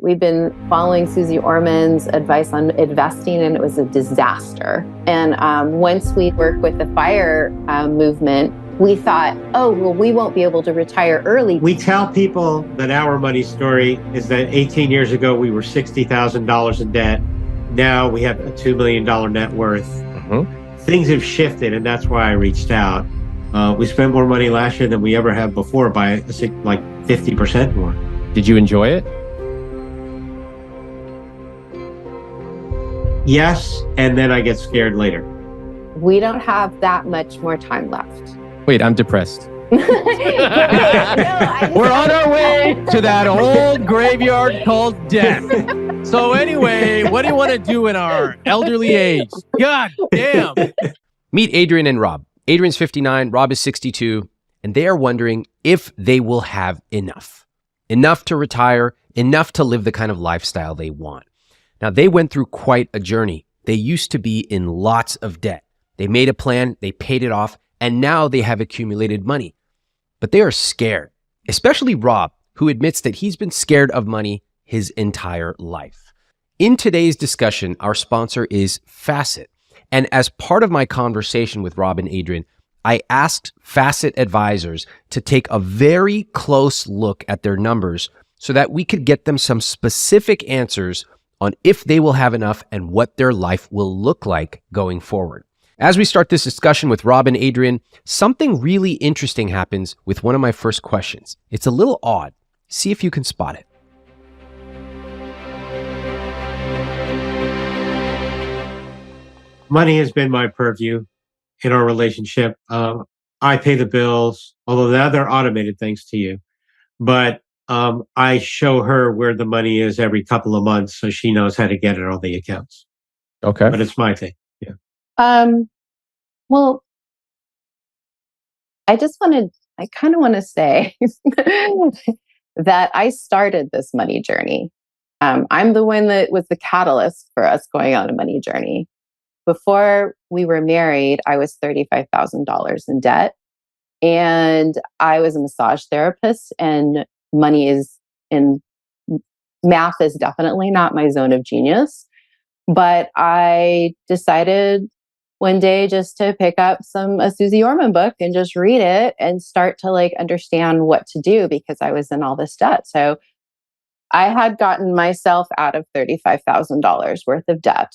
We've been following Susie Orman's advice on investing, and it was a disaster. And once we worked with the FIRE movement, we thought, oh, well, we won't be able to retire early. We tell people that our money story is that 18 years ago, we were $60,000 in debt. Now we have a $2 million net worth. Things have shifted, and that's why I reached out. We spent more money last year than we ever have before by like 50% more. Did you enjoy it? Yes, and then I get scared later. We don't have that much more time left. Wait, I'm depressed. No, We're on our way to that old graveyard called death. So anyway, what do you want to do in our elderly age? God damn. Meet Adrienne and Rob. Adrienne's 59, Rob is 62, and they are wondering if they will have enough. Enough to retire, enough to live the kind of lifestyle they want. Now, they went through quite a journey. They used to be in lots of debt. They made a plan, they paid it off, and now they have accumulated money. But they are scared, especially Rob, who admits that he's been scared of money his entire life. In today's discussion, our sponsor is Facet. And as part of my conversation with Rob and Adrienne, I asked Facet advisors to take a very close look at their numbers so that we could get them some specific answers on if they will have enough and what their life will look like going forward. As we start this discussion with Rob and Adrienne, something really interesting happens with one of my first questions. It's a little odd. See if you can spot it. Money has been my purview in our relationship. I pay the bills, although now they're automated thanks to you. But I show her where the money is every couple of months so she knows how to get it on the accounts. Okay. But it's my thing. Yeah. Well, I kind of want to say that I started this money journey. I'm the one that was the catalyst for us going on a money journey. Before we were married, I was $35,000 in debt, and I was a massage therapist, and math is definitely not my zone of genius. But I decided one day just to pick up a Susie Orman book and just read it and start to understand what to do because I was in all this debt. So I had gotten myself out of $35,000 worth of debt.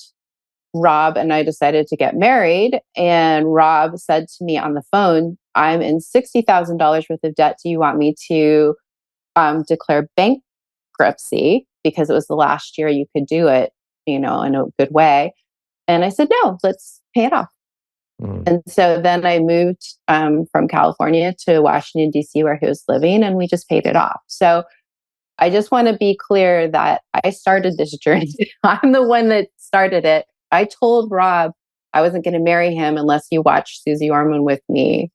Rob and I decided to get married, and Rob said to me on the phone, I'm in $60,000 worth of debt. Do you want me to declare bankruptcy? Because it was the last year you could do it, in a good way. And I said, no, let's pay it off. And so then I moved from California to Washington, D.C., where he was living, and we just paid it off. So I just want to be clear that I started this journey. I'm the one that started it. I told Rob I wasn't going to marry him unless he watched Susie Orman with me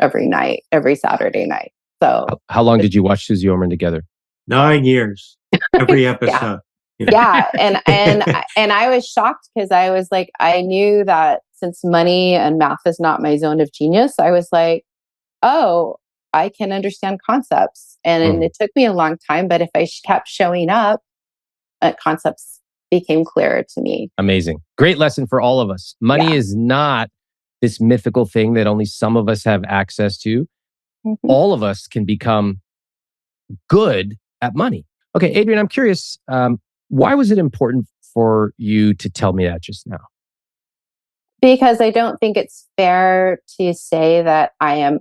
every night, every Saturday night. So how long did you watch Susie Orman together? 9 years, every episode. Yeah. And I was shocked because I was like, I knew that since money and math is not my zone of genius, I was like, oh, I can understand concepts. And it took me a long time, but if I kept showing up, concepts became clearer to me. Amazing. Great lesson for all of us. Money is not this mythical thing that only some of us have access to. All of us can become good at money. Okay, Adrienne, I'm curious, why was it important for you to tell me that just now? Because I don't think it's fair to say that I am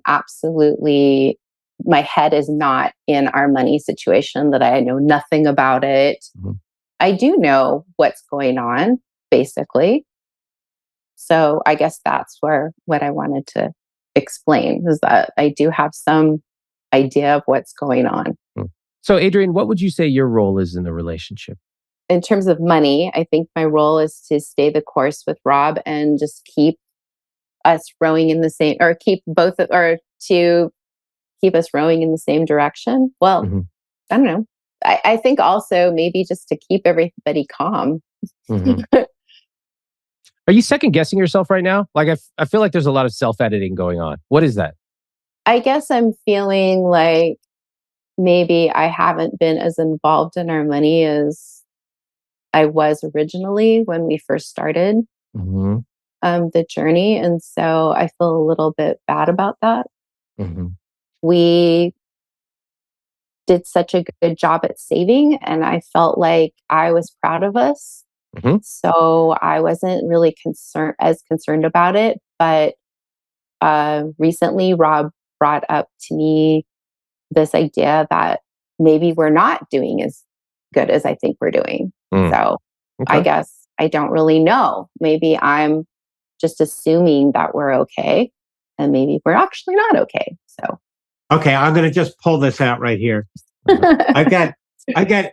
my head is not in our money situation, that I know nothing about it. I do know what's going on, basically. So I guess that's what I wanted to explain is that I do have some idea of what's going on. So Adrienne, what would you say your role is in the relationship? In terms of money, I think my role is to stay the course with Rob and just keep us rowing in the same, or to keep us rowing in the same direction. Well, I don't know. I think also maybe just to keep everybody calm. Are you second guessing yourself right now? Like I feel like there's a lot of self-editing going on. What is that? I guess I'm feeling like maybe I haven't been as involved in our money as I was originally when we first started the journey. And so I feel a little bit bad about that. We did such a good job at saving, and I felt like I was proud of us. So I wasn't really concerned about it. But recently, Rob brought up to me this idea that maybe we're not doing as good as I think we're doing. So I guess I don't really know. Maybe I'm just assuming that we're okay, and maybe we're actually not okay. So okay, I'm going to just pull this out right here. I got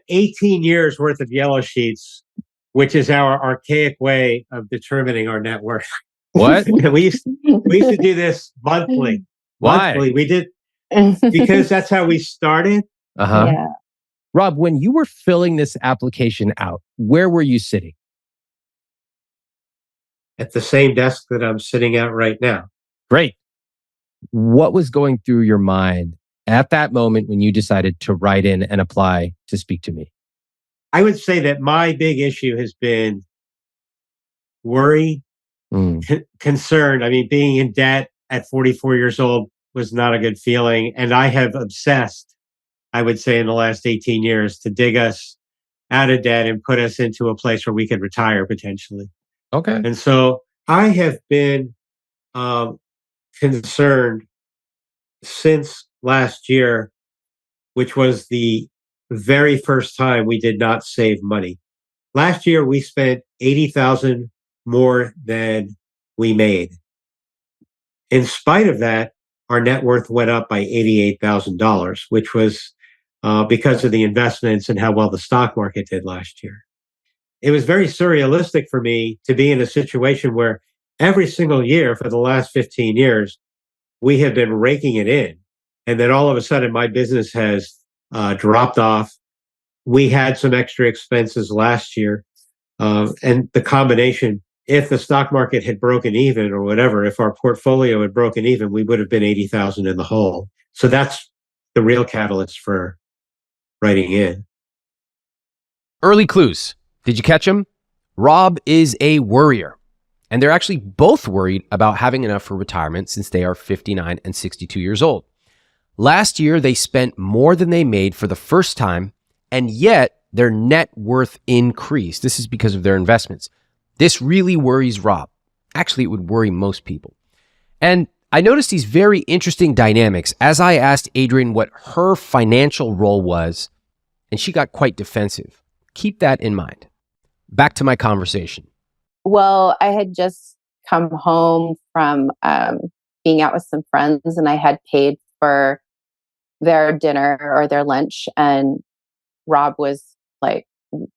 18 years worth of yellow sheets, which is our archaic way of determining our net worth. What? we used to do this monthly. Why? Monthly. We did because that's how we started. Yeah. Rob, when you were filling this application out, where were you sitting? At the same desk that I'm sitting at right now. Great. What was going through your mind at that moment when you decided to write in and apply to speak to me? I would say that my big issue has been worry, concern. I mean, being in debt at 44 years old was not a good feeling. And I have obsessed, I would say, in the last 18 years to dig us out of debt and put us into a place where we could retire potentially. Okay. And so I have been concerned since last year, which was the very first time we did not save money. Last year, we spent $80,000 more than we made. In spite of that, our net worth went up by $88,000, which was because of the investments and how well the stock market did last year. It was very surrealistic for me to be in a situation where every single year for the last 15 years, we have been raking it in. And then all of a sudden, my business has dropped off. We had some extra expenses last year. And the combination, if the stock market had broken even or whatever, if our portfolio had broken even, we would have been 80,000 in the hole. So that's the real catalyst for writing in. Early clues. Did you catch them? Rob is a worrier. And they're actually both worried about having enough for retirement since they are 59 and 62 years old. Last year, they spent more than they made for the first time, and yet their net worth increased. This is because of their investments. This really worries Rob. Actually, it would worry most people. And I noticed these very interesting dynamics as I asked Adrienne what her financial role was, and she got quite defensive. Keep that in mind. Back to my conversation. Well, I had just come home from being out with some friends, and I had paid for their dinner or their lunch. And Rob was like,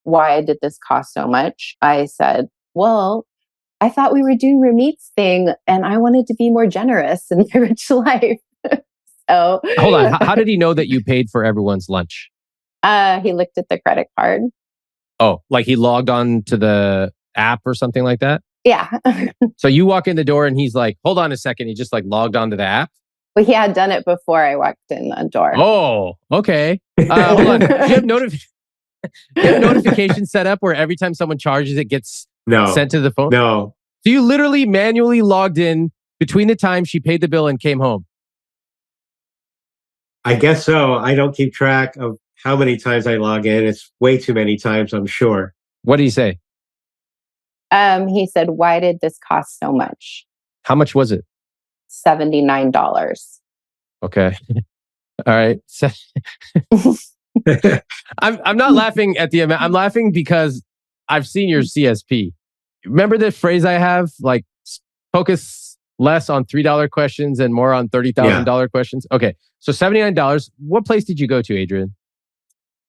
why did this cost so much? I said, well, I thought we were doing RAMIT'S thing, and I wanted to be more generous in my rich life. So hold on. How did he know that you paid for everyone's lunch? He looked at the credit card. Oh, like he logged on to the app or something like that? Yeah. So you walk in the door and he's like, hold on a second. He just like logged onto the app? Well, he had done it before I walked in the door. Oh, okay. Hold on. Do you have notifications set up where every time someone charges, it gets sent to the phone? No. So you literally manually logged in between the time she paid the bill and came home? I guess so. I don't keep track of how many times I log in. It's way too many times, I'm sure. What did he say? He said, why did this cost so much? How much was it? $79. Okay. All right. I'm not laughing at the amount. I'm laughing because I've seen your CSP. Remember the phrase I have, like focus less on $3 questions and more on $30,000 questions? Okay. So $79. What place did you go to, Adrienne?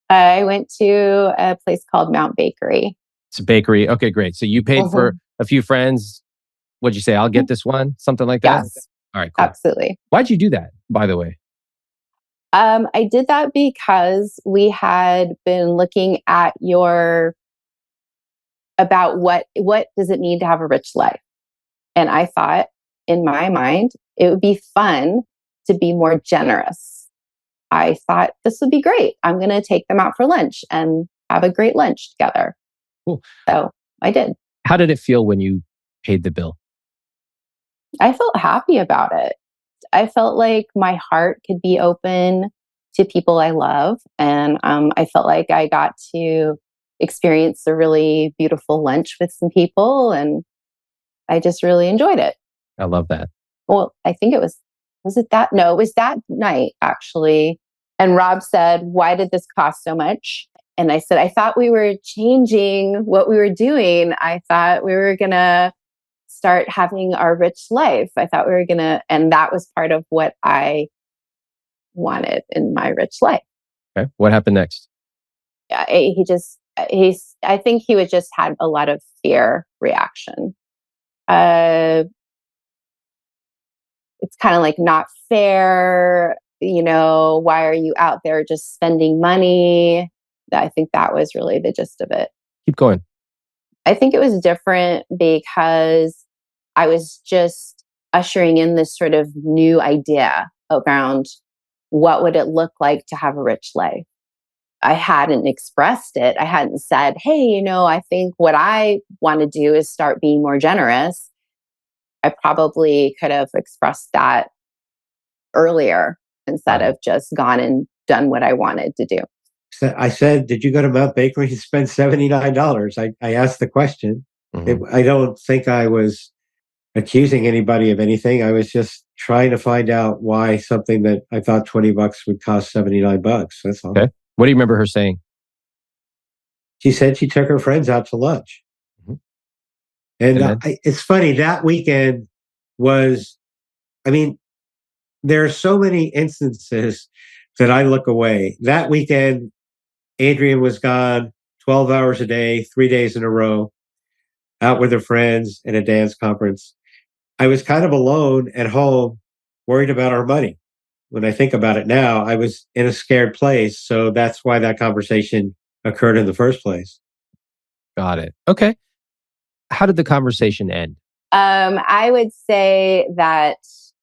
I went to a place called Mount Bakery. It's a bakery. Okay, great. So you paid for a few friends. What'd you say? I'll get this one? Something like that? Yes. All right, cool. Absolutely. Why'd you do that, by the way? I did that because we had been looking at about what does it mean to have a rich life? And I thought in my mind, it would be fun to be more generous. I thought this would be great. I'm going to take them out for lunch and have a great lunch together. Cool. So I did. How did it feel when you paid the bill? I felt happy about it. I felt like my heart could be open to people I love. And I felt like I got to experience a really beautiful lunch with some people. And I just really enjoyed it. I love that. Well, I think it was it that? No, it was that night actually. And Rob said, "Why did this cost so much?" And I said, "I thought we were changing what we were doing. I thought we were going to start having our rich life. I thought we were going to," and that was part of what I wanted in my rich life. Okay. What happened next? I think he was just had a lot of fear reaction. Uh, it's kind of like not fair. Why are you out there just spending money? I think that was really the gist of it. Keep going. I think it was different because I was just ushering in this sort of new idea around what would it look like to have a rich life. I hadn't expressed it. I hadn't said, "Hey, I think what I want to do is start being more generous." I probably could have expressed that earlier instead of just gone and done what I wanted to do. So I said, "Did you go to Mount Bakery and spend $79?" I asked the question. I don't think I was accusing anybody of anything. I was just trying to find out why something that I thought $20 would cost $79. That's all. Okay. What do you remember her saying? She said she took her friends out to lunch. And it's funny, that weekend was, there are so many instances that I look away. That weekend, Adrienne was gone 12 hours a day, 3 days in a row, out with her friends in a dance conference. I was kind of alone at home, worried about our money. When I think about it now, I was in a scared place. So that's why that conversation occurred in the first place. Got it. Okay. How did the conversation end? I would say that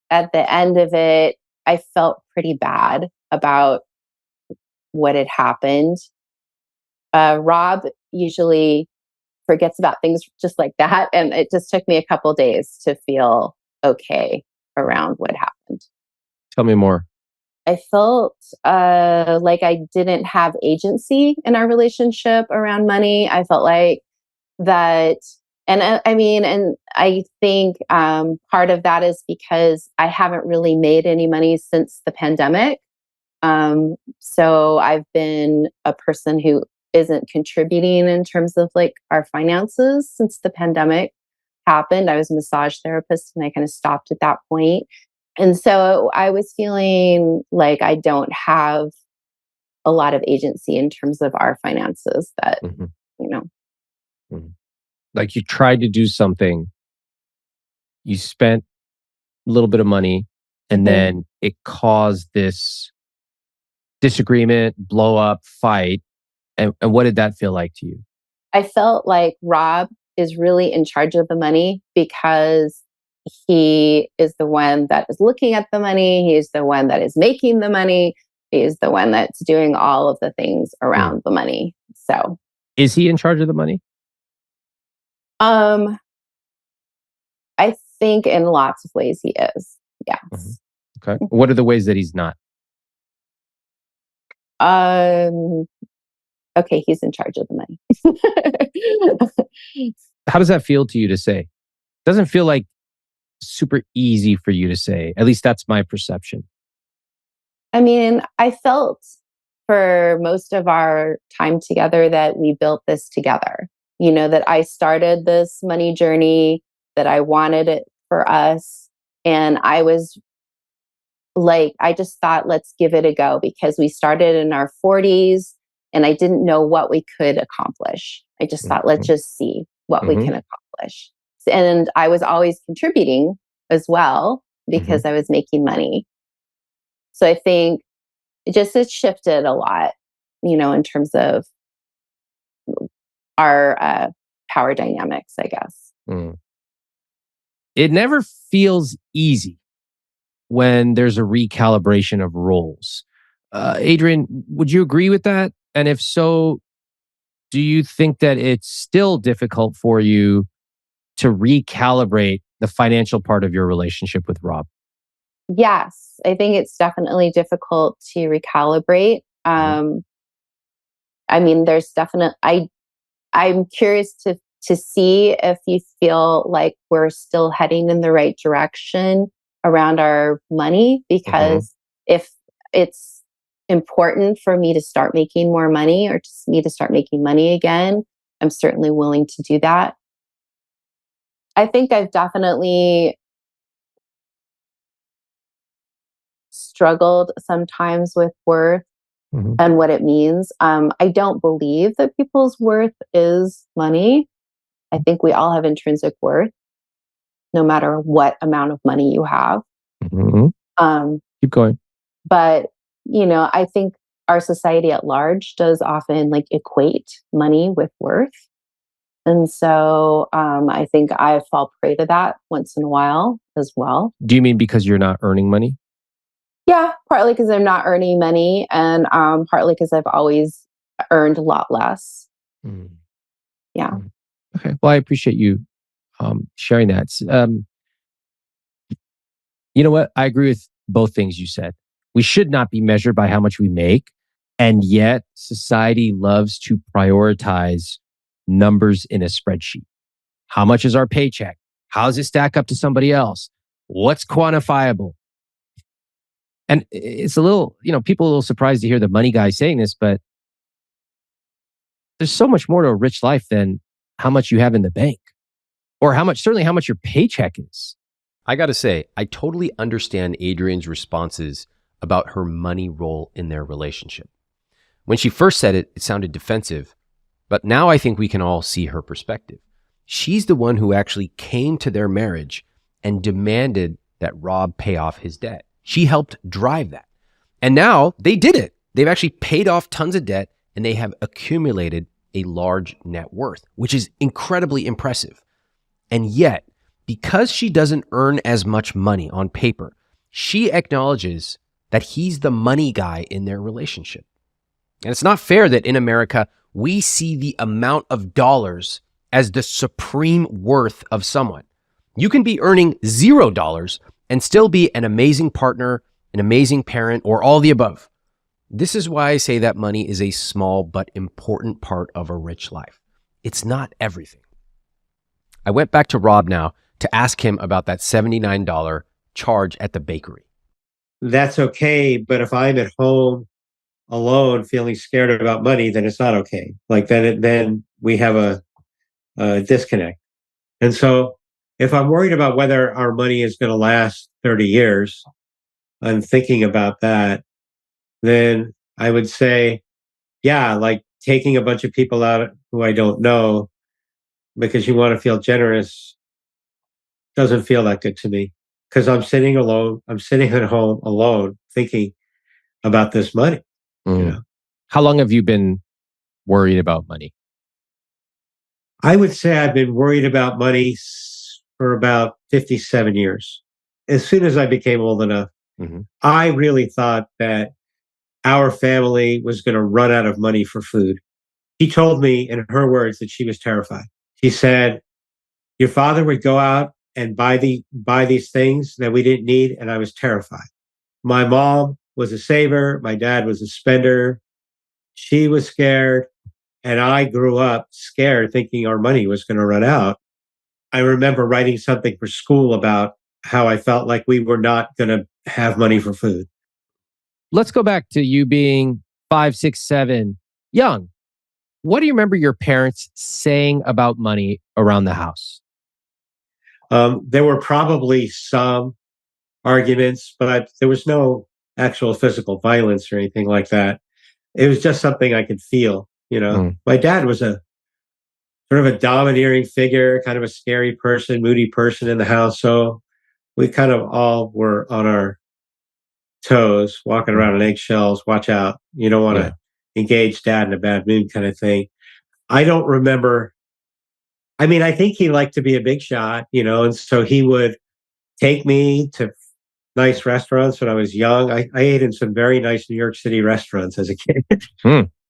at the end of it, I felt pretty bad about what had happened. Rob usually forgets about things just like that. And it just took me a couple days to feel okay around what happened. Tell me more. I felt like I didn't have agency in our relationship around money. I felt like that. And I think part of that is because I haven't really made any money since the pandemic. So I've been a person who isn't contributing in terms of like our finances since the pandemic happened. I was a massage therapist and I kind of stopped at that point. And so I was feeling like I don't have a lot of agency in terms of our finances that, Like you tried to do something, you spent a little bit of money, and then it caused this disagreement, blow up, fight. And what did that feel like to you? I felt like Rob is really in charge of the money because he is the one that is looking at the money. He is the one that is making the money. He is the one that's doing all of the things around the money. So, is he in charge of the money? I think in lots of ways he is. Yes. Okay. What are the ways that he's not? Okay, he's in charge of the money. How does that feel to you to say? Doesn't feel like super easy for you to say. At least that's my perception. I felt for most of our time together that we built this together. That I started this money journey, that I wanted it for us. And I was like, I just thought, let's give it a go because we started in our 40s and I didn't know what we could accomplish. I just thought, let's just see what we can accomplish. And I was always contributing as well because I was making money. So I think it shifted a lot, in terms of our power dynamics, I guess. It never feels easy when there's a recalibration of roles. Adrienne, would you agree with that? And if so, do you think that it's still difficult for you to recalibrate the financial part of your relationship with Rob? Yes, I think it's definitely difficult to recalibrate. I mean, there's definitely I'm curious to see if you feel like we're still heading in the right direction around our money, because if it's important for me to start making more money or just me to start making money again, I'm certainly willing to do that. I think I've definitely struggled sometimes with worth and what it means. I don't believe that people's worth is money. I think we all have intrinsic worth, no matter what amount of money you have. Keep going. But, I think our society at large does often like equate money with worth. And so I think I fall prey to that once in a while as well. Do you mean because you're not earning money? Yeah, partly because I'm not earning money, and partly because I've always earned a lot less. Yeah. Okay. Well, I appreciate you sharing that. You know what? I agree with both things you said. We should not be measured by how much we make. And yet society loves to prioritize numbers in a spreadsheet. How much is our paycheck? How does it stack up to somebody else? What's quantifiable? And it's a little, people are a little surprised to hear the money guy saying this, but there's so much more to a rich life than how much you have in the bank, or certainly how much your paycheck is. I got to say, I totally understand Adrienne's responses about her money role in their relationship. When she first said it, it sounded defensive, but now I think we can all see her perspective. She's the one who actually came to their marriage and demanded that Rob pay off his debt. She helped drive that. And now they did it. They've actually paid off tons of debt, and they have accumulated a large net worth, which is incredibly impressive. And yet, because she doesn't earn as much money on paper, she acknowledges that he's the money guy in their relationship. And it's not fair that in America, we see the amount of dollars as the supreme worth of someone. You can be earning $0 and still be an amazing partner, an amazing parent, or all the above. This is why I say that money is a small but important part of a rich life. It's not everything. I went back to Rob now to ask him about that $79 charge at the bakery. That's okay, but if I'm at home alone feeling scared about money, then it's not okay. Like then we have a disconnect. And so if I'm worried about whether our money is going to last 30 years, I'm thinking about that, then I would say, yeah, like taking a bunch of people out who I don't know because you want to feel generous doesn't feel that good to me, because I'm sitting alone. I'm sitting at home alone thinking about this money. How long have you been worried about money? I would say I've been worried about money for about 57 years. As soon as I became old enough, I really thought that our family was going to run out of money for food. She told me in her words that she was terrified. She said, your father would go out and buy these things that we didn't need, and I was terrified. My mom was a saver. My dad was a spender. She was scared. And I grew up scared, thinking our money was going to run out. I remember writing something for school about how I felt like we were not going to have money for food. Let's go back to you being 5, 6, 7, young. What do you remember your parents saying about money around the house? There were probably some arguments, but there was no actual physical violence or anything like that. It was just something I could feel. My dad was a sort of a domineering figure, kind of a scary person, moody person in the house. So we kind of all were on our toes, walking around on eggshells. Watch out. You don't want to engage dad in a bad mood kind of thing. I don't remember. I mean, I think he liked to be a big shot, and so he would take me to nice restaurants when I was young. I ate in some very nice New York City restaurants as a kid,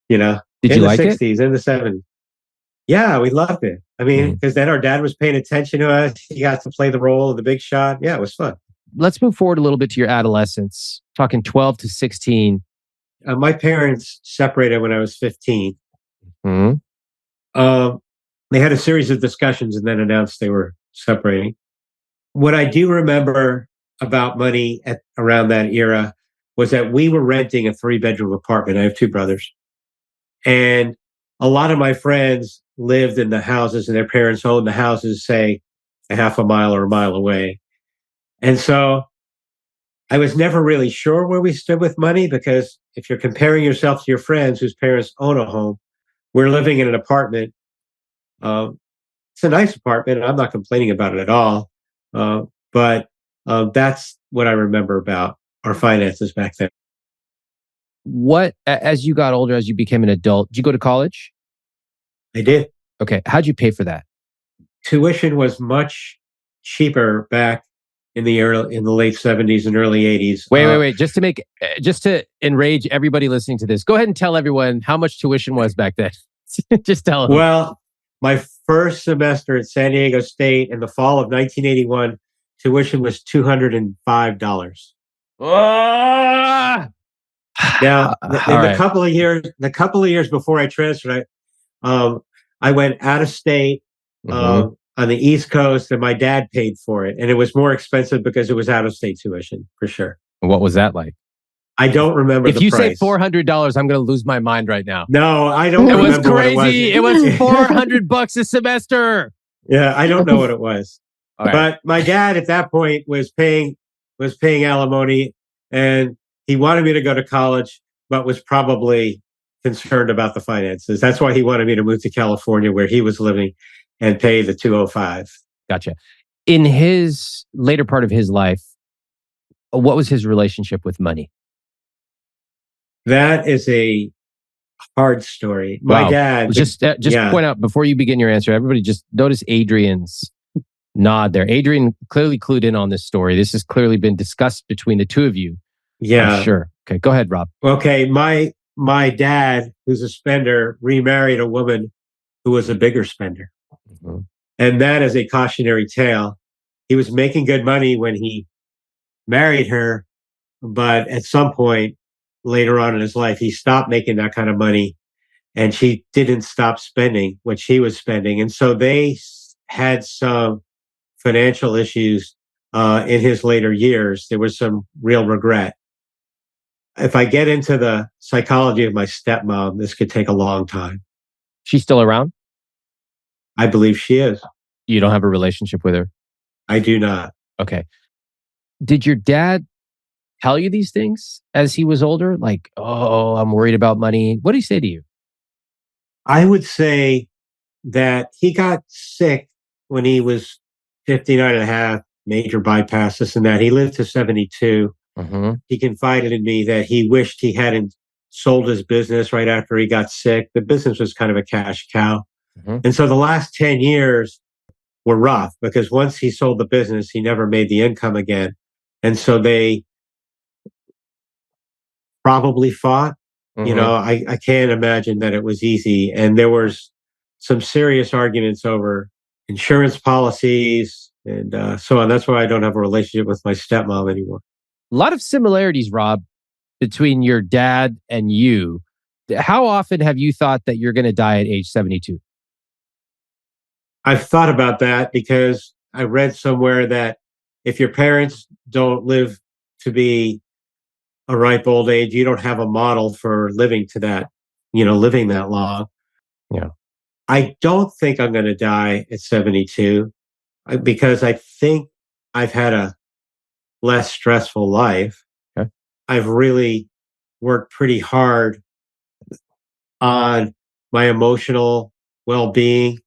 you know, Did in you the like it? 60s, in the 70s. Yeah, we loved it. I mean, because then our dad was paying attention to us. He got to play the role of the big shot. Yeah, it was fun. Let's move forward a little bit to your adolescence, talking 12 to 16. My parents separated when I was 15. Mhm. They had a series of discussions and then announced they were separating. What I do remember about money at around that era was that we were renting a 3-bedroom apartment. I have 2 brothers. And a lot of my friends lived in the houses and their parents owned the houses, say, a half a mile or a mile away. And so I was never really sure where we stood with money because if you're comparing yourself to your friends whose parents own a home, we're living in an apartment. It's a nice apartment. I'm not complaining about it at all. But that's what I remember about our finances back then. As you got older, as you became an adult, did you go to college? I did. Okay. How'd you pay for that? Tuition was much cheaper back in the late 70s and early 80s. Wait. Just to enrage everybody listening to this, go ahead and tell everyone how much tuition was back then. Just tell them. Well, my first semester at San Diego State in the fall of 1981, tuition was $205. Now, the couple of years before I transferred, I went out of state on the East Coast, and my dad paid for it, and it was more expensive because it was out of state tuition for sure. What was that like? I don't remember. If you say $400, I'm going to lose my mind right now. No, I don't. It was crazy. It was $400 a semester. Yeah, I don't know what it was. Right. But my dad at that point was paying alimony, and he wanted me to go to college, but was probably concerned about the finances. That's why he wanted me to move to California, where he was living, and pay the $205. Gotcha. In his later part of his life, what was his relationship with money? That is a hard story. My dad just point out before you begin your answer, everybody just notice Adrienne's nod there. Adrienne clearly clued in on this story. This has clearly been discussed between the two of you. Yeah. I'm sure. Okay, go ahead, Rob. Okay, my dad, who's a spender, remarried a woman who was a bigger spender. And that is a cautionary tale. He was making good money when he married her, but at some point later on in his life, he stopped making that kind of money, and she didn't stop spending what she was spending. And so they had some financial issues in his later years. There was some real regret. If I get into the psychology of my stepmom, this could take a long time. She's still around? I believe she is. You don't have a relationship with her? I do not. Okay. Did your dad tell you these things as he was older? Like, oh, I'm worried about money. What did he say to you? I would say that he got sick when he was 59 and a half, major bypass, this and that. He lived to 72. He confided in me that he wished he hadn't sold his business right after he got sick. The business was kind of a cash cow. And so the last 10 years were rough because once he sold the business, he never made the income again. And so they probably fought. You know, I can't imagine that it was easy. And there was some serious arguments over insurance policies and so on. That's why I don't have a relationship with my stepmom anymore. A lot of similarities, Rob, between your dad and you. How often have you thought that you're going to die at age 72? I've thought about that because I read somewhere that if your parents don't live to be a ripe old age, you don't have a model for living to that, living that long. Yeah. I don't think I'm going to die at 72 because I think I've had a less stressful life. Okay. I've really worked pretty hard on my emotional well-being.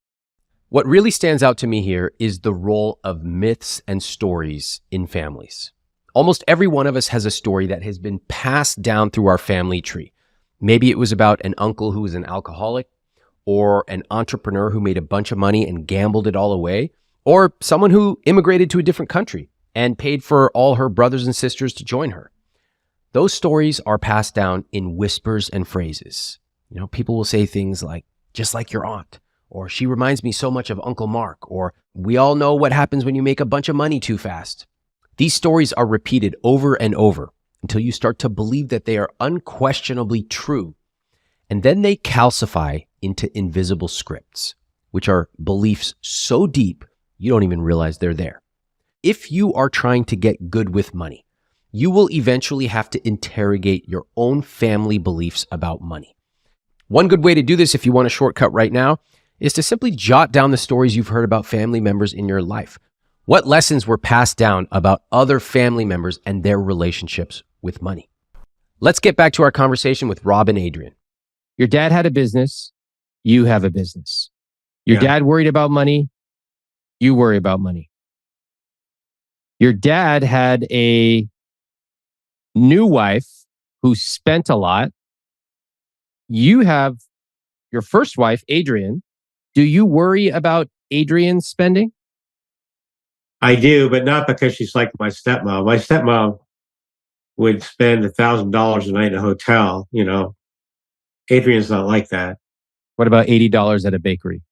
What really stands out to me here is the role of myths and stories in families. Almost every one of us has a story that has been passed down through our family tree. Maybe it was about an uncle who was an alcoholic, or an entrepreneur who made a bunch of money and gambled it all away, or someone who immigrated to a different country and paid for all her brothers and sisters to join her. Those stories are passed down in whispers and phrases. People will say things like, just like your aunt, or she reminds me so much of Uncle Mark, or we all know what happens when you make a bunch of money too fast. These stories are repeated over and over until you start to believe that they are unquestionably true. And then they calcify into invisible scripts, which are beliefs so deep you don't even realize they're there. If you are trying to get good with money, you will eventually have to interrogate your own family beliefs about money. One good way to do this, if you want a shortcut right now, is to simply jot down the stories you've heard about family members in your life. What lessons were passed down about other family members and their relationships with money? Let's get back to our conversation with Rob and Adrienne. Your dad had a business. You have a business. Your Yeah. dad worried about money. You worry about money. Your dad had a new wife who spent a lot. You have your first wife, Adrienne. Do you worry about Adrienne's spending? I do, but not because she's like my stepmom. My stepmom would spend $1,000 a night in a hotel. Adrienne's not like that. What about $80 at a bakery?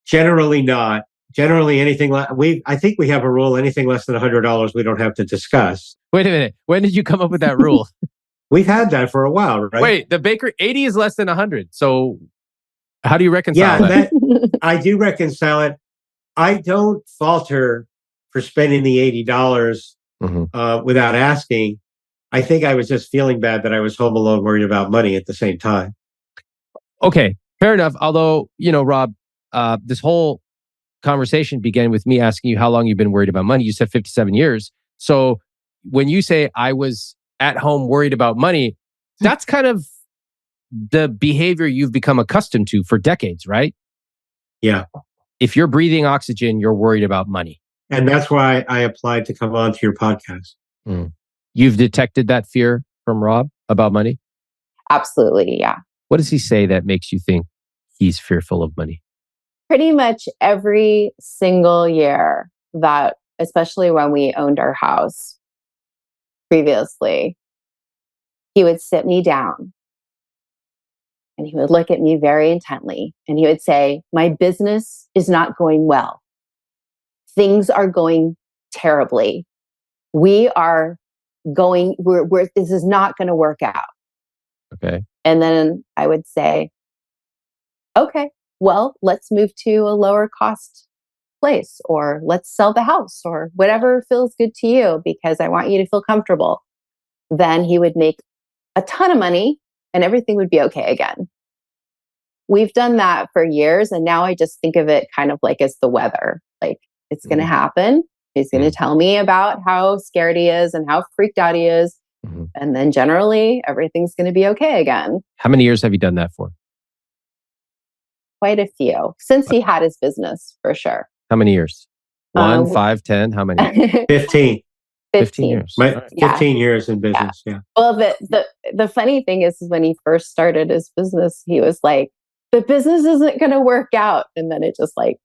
Generally not. Generally, anything I think we have a rule: anything less than $100, we don't have to discuss. Wait a minute. When did you come up with that rule? We've had that for a while, right? Wait, the bakery 80 is less than 100. So how do you reconcile that? I do reconcile it. I don't falter for spending the $80 without asking. I think I was just feeling bad that I was home alone, worried about money at the same time. Okay, fair enough. Although, Rob, this whole conversation began with me asking you how long you've been worried about money. You said 57 years. So when you say I was at home worried about money, that's kind of the behavior you've become accustomed to for decades, right? Yeah. If you're breathing oxygen, you're worried about money. And that's why I applied to come on to your podcast. You've detected that fear from Rob about money? Absolutely, yeah. What does he say that makes you think he's fearful of money? Pretty much every single year that, especially when we owned our house previously, he would sit me down and he would look at me very intently and he would say, my business is not going well. Things are going terribly. This is not going to work out. Okay. And then I would say, okay, well, let's move to a lower cost place, or let's sell the house, or whatever feels good to you, because I want you to feel comfortable. Then he would make a ton of money and everything would be okay again. We've done that for years. And now I just think of it kind of like as the weather. Like, it's going to happen. He's going to tell me about how scared he is and how freaked out he is. And then generally everything's going to be okay again. How many years have you done that for? Quite a few. Since he had his business, for sure. How many years? 1, 5, 10? How many? 15. 15 years. 15 years in business, yeah. Well, the funny thing is when he first started his business, he was like, the business isn't going to work out. And then it just like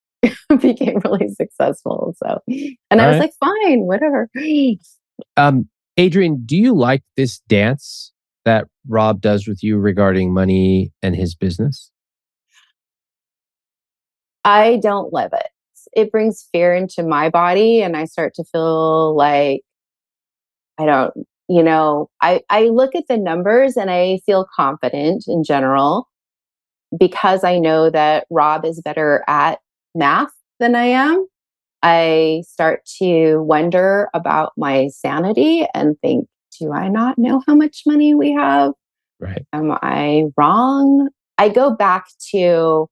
became really successful. So, and I was like, fine, whatever. Adrienne, do you like this dance that Rob does with you regarding money and his business? I don't love it. It brings fear into my body and I start to feel like I look at the numbers and I feel confident in general because I know that Rob is better at math than I am. I start to wonder about my sanity and think, do I not know how much money we have? Right. Am I wrong? I go back to,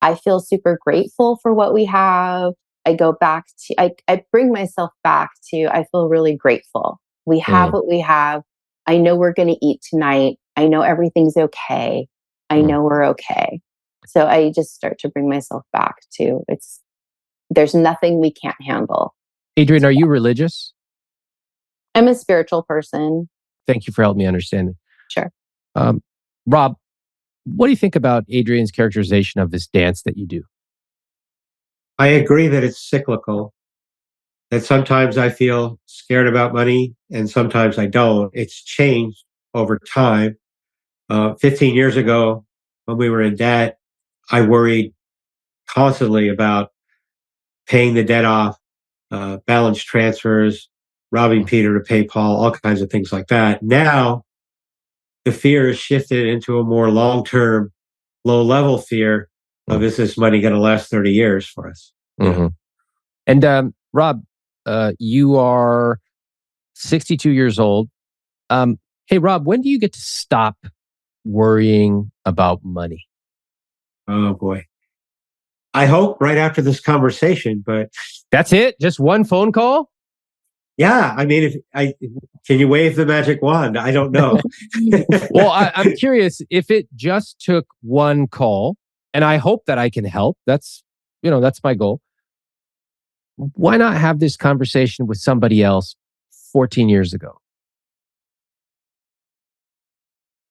I feel super grateful for what we have. I go back to, I bring myself back to, I feel really grateful. We have what we have. I know we're going to eat tonight. I know everything's okay. I know we're okay. So I just start to bring myself back to, there's nothing we can't handle. Adrienne, are you religious? I'm a spiritual person. Thank you for helping me understand it. Sure. Rob, what do you think about Adrienne's characterization of this dance that you do? I agree that it's cyclical, that sometimes I feel scared about money and sometimes I don't. It's changed over time. 15 years ago, when we were in debt, I worried constantly about paying the debt off, balance transfers, robbing Peter to pay Paul, all kinds of things like that. Now, the fear is shifted into a more long term, low level fear of, is this money going to last 30 years for us? Mm-hmm. And Rob, you are 62 years old. Hey, Rob, when do you get to stop worrying about money? Oh, boy. I hope right after this conversation, but that's it? Just one phone call? Yeah. I mean, can you wave the magic wand? I don't know. Well, I'm curious if it just took one call, and I hope that I can help. That's my goal. Why not have this conversation with somebody else 14 years ago?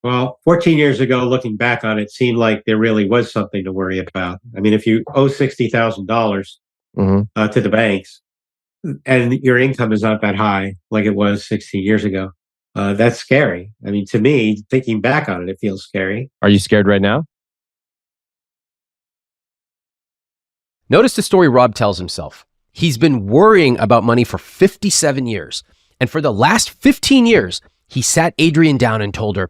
Well, 14 years ago, looking back on it, seemed like there really was something to worry about. I mean, if you owe $60,000 to the banks and your income is not that high like it was 16 years ago, that's scary. I mean, to me, thinking back on it, it feels scary. Are you scared right now? Notice the story Rob tells himself. He's been worrying about money for 57 years. And for the last 15 years, he sat Adrienne down and told her,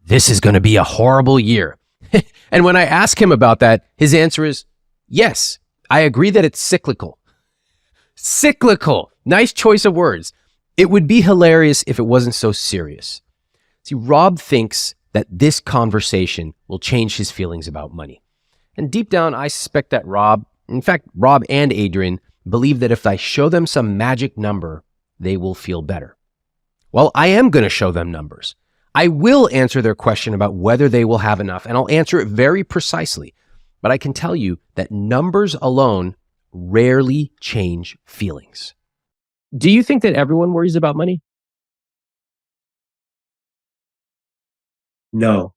this is going to be a horrible year. And when I ask him about that, his answer is, yes, I agree that it's cyclical. Cyclical. Nice choice of words. It would be hilarious if it wasn't so serious. See, Rob thinks that this conversation will change his feelings about money. And deep down, I suspect that Rob and Adrienne believe that if I show them some magic number, they will feel better. Well, I am going to show them numbers. I will answer their question about whether they will have enough, and I'll answer it very precisely. But I can tell you that numbers alone rarely change feelings. Do you think that everyone worries about money? No.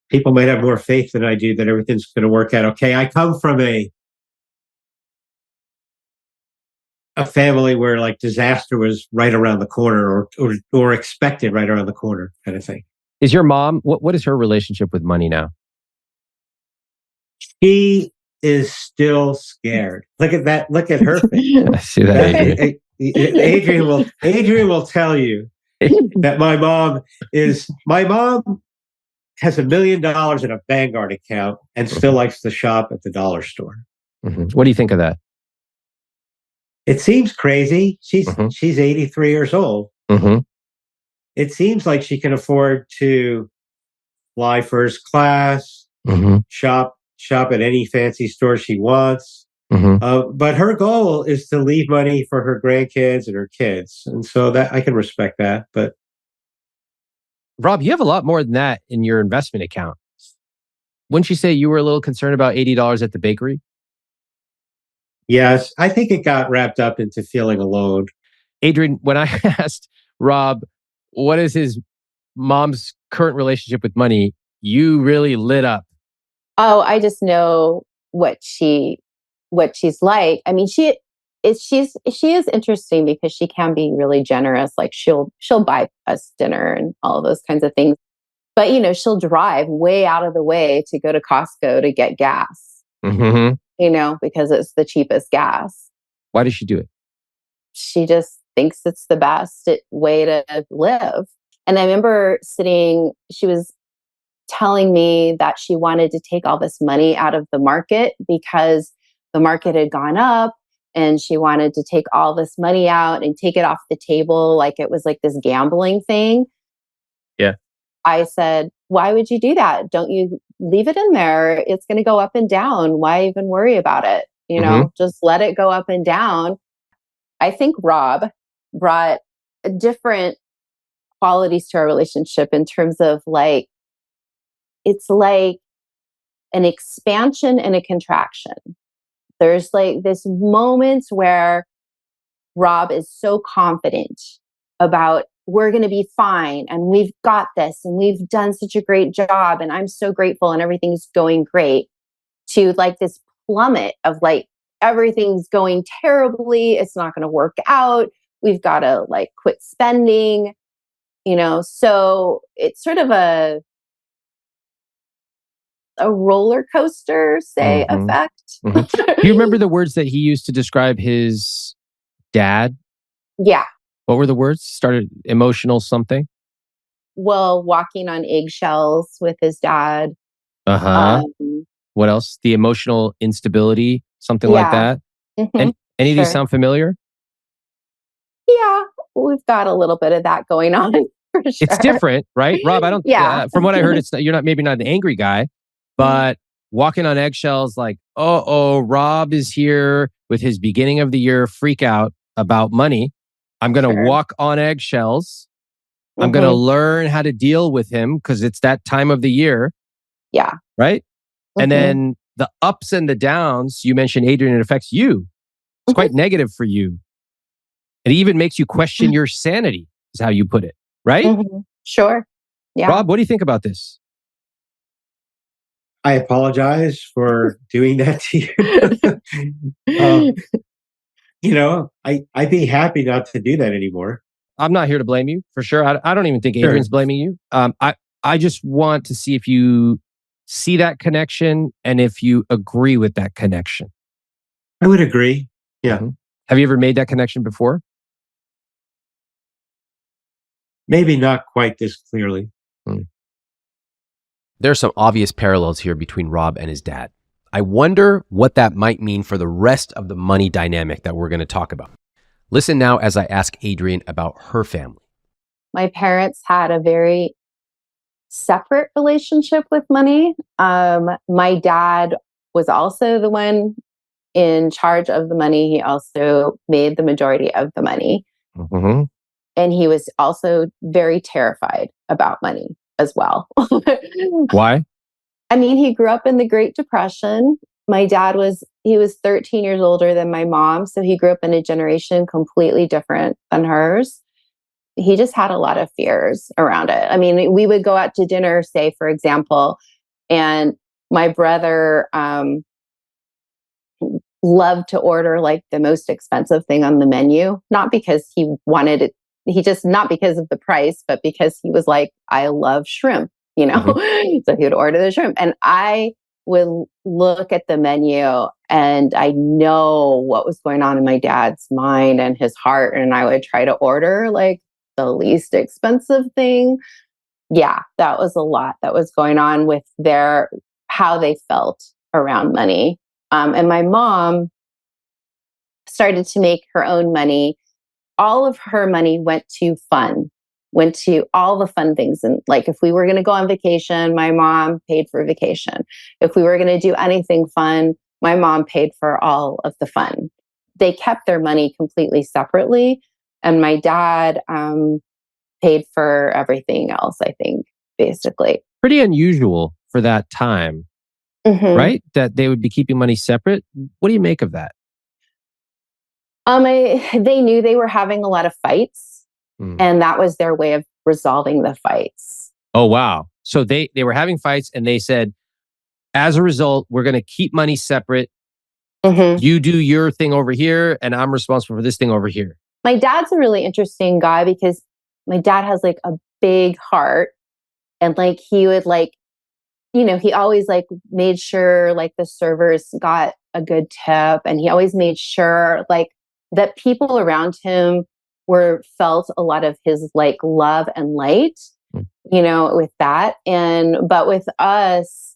People might have more faith than I do that everything's going to work out okay. I come from a family where like disaster was right around the corner or expected right around the corner kind of thing. Is your mom, what is her relationship with money now? She is still scared. Look at that. Look at her face. I see that, Adrienne. Adrienne will tell you that my mom has $1 million in a Vanguard account and still likes to shop at the dollar store. Mm-hmm. What do you think of that? It seems crazy. She's 83 years old. Mm-hmm. It seems like she can afford to fly first class, shop at any fancy store she wants. But her goal is to leave money for her grandkids and her kids. And so that I can respect that. But Rob, you have a lot more than that in your investment account. Wouldn't you say you were a little concerned about $80 at the bakery? Yes, I think it got wrapped up into feeling alone. Adrienne, when I asked Rob, what is his mom's current relationship with money, you really lit up. Oh, I just know what she's like. I mean, she is interesting because she can be really generous. Like she'll buy us dinner and all of those kinds of things. But she'll drive way out of the way to go to Costco to get gas. Because it's the cheapest gas. Why does she do it? She just thinks it's the best way to live. And I remember she was telling me that she wanted to take all this money out of the market because the market had gone up and she wanted to take all this money out and take it off the table like it was like this gambling thing. Yeah. I said, why would you do that? Don't you leave it in there? It's going to go up and down. Why even worry about it? Just let it go up and down. I think Rob brought different qualities to our relationship in terms of like, it's like an expansion and a contraction. There's like this moments where Rob is so confident about we're going to be fine and we've got this and we've done such a great job and I'm so grateful and everything's going great, to like this plummet of like everything's going terribly. It's not going to work out. We've got to like quit spending, so it's sort of a roller coaster, say, effect. Do you remember the words that he used to describe his dad? Yeah. What were the words? Started emotional something? Well, walking on eggshells with his dad. What else? The emotional instability, something like that. Any of these sound familiar? Yeah, we've got a little bit of that going on for sure. It's different, right? Rob, I don't, from what I heard, you're maybe not an angry guy, but walking on eggshells, like, Rob is here with his beginning of the year freak out about money. I'm going to walk on eggshells. I'm going to learn how to deal with him because it's that time of the year. Yeah. Right? And then the ups and the downs, you mentioned, Adrienne, it affects you. It's quite negative for you. It even makes you question your sanity, is how you put it. Right? Sure. Yeah. Rob, what do you think about this? I apologize for doing that to you. I'd be happy not to do that anymore. I'm not here to blame you, for sure. I don't even think Adrienne's blaming you. I just want to see if you see that connection and if you agree with that connection. I would agree. Yeah. Have you ever made that connection before? Maybe not quite this clearly. There are some obvious parallels here between Rob and his dad. I wonder what that might mean for the rest of the money dynamic that we're going to talk about. Listen now as I ask Adrienne about her family. My parents had a very separate relationship with money. My dad was also the one in charge of the money. He also made the majority of the money. And he was also very terrified about money as well. Why? I mean, he grew up in the Great Depression. My dad was 13 years older than my mom. So he grew up in a generation completely different than hers. He just had a lot of fears around it. I mean, we would go out to dinner, say, for example, and my brother loved to order like the most expensive thing on the menu, not because he wanted it. Not because of the price, but because he was like, I love shrimp, So he would order the shrimp. And I would look at the menu and I know what was going on in my dad's mind and his heart. And I would try to order like the least expensive thing. Yeah, that was a lot that was going on with how they felt around money. And my mom started to make her own money. All of her money went to all the fun things. And like, if we were going to go on vacation, my mom paid for vacation. If we were going to do anything fun, my mom paid for all of the fun. They kept their money completely separately. And my dad paid for everything else, I think, basically. Pretty unusual for that time, right? That they would be keeping money separate. What do you make of that? They knew they were having a lot of fights, and that was their way of resolving the fights. Oh, wow. So they were having fights and they said, as a result, we're going to keep money separate. You do your thing over here and I'm responsible for this thing over here. My dad's a really interesting guy because my dad has like a big heart, and like he would like, he always like made sure like the servers got a good tip, and he always made sure like that people around him felt a lot of his like love and light, with that. But with us,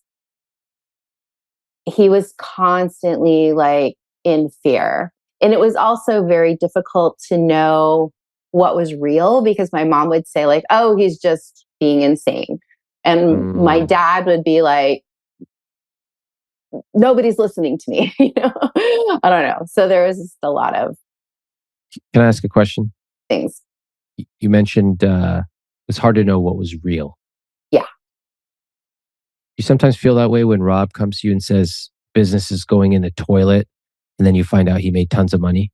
he was constantly like in fear. And it was also very difficult to know what was real because my mom would say like, oh, he's just being insane. And my dad would be like, nobody's listening to me. I don't know. So there was just a lot of. Can I ask a question? Things. You mentioned it's hard to know what was real. Yeah. You sometimes feel that way when Rob comes to you and says business is going in the toilet, and then you find out he made tons of money.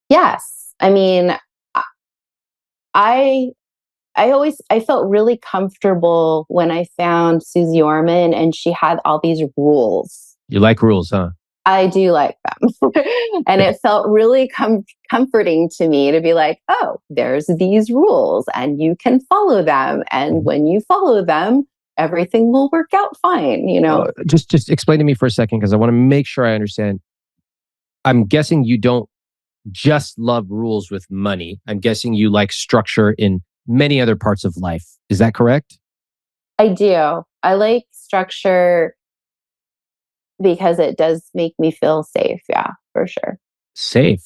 Yes. I mean, I felt really comfortable when I found Susie Orman and she had all these rules. You like rules, huh? I do like them. And it felt really comforting to me to be like, oh, there's these rules and you can follow them. And when you follow them, everything will work out fine, Just explain to me for a second, because I want to make sure I understand. I'm guessing you don't just love rules with money. I'm guessing you like structure in many other parts of life. Is that correct? I do. I like structure because it does make me feel safe. Yeah, for sure. Safe.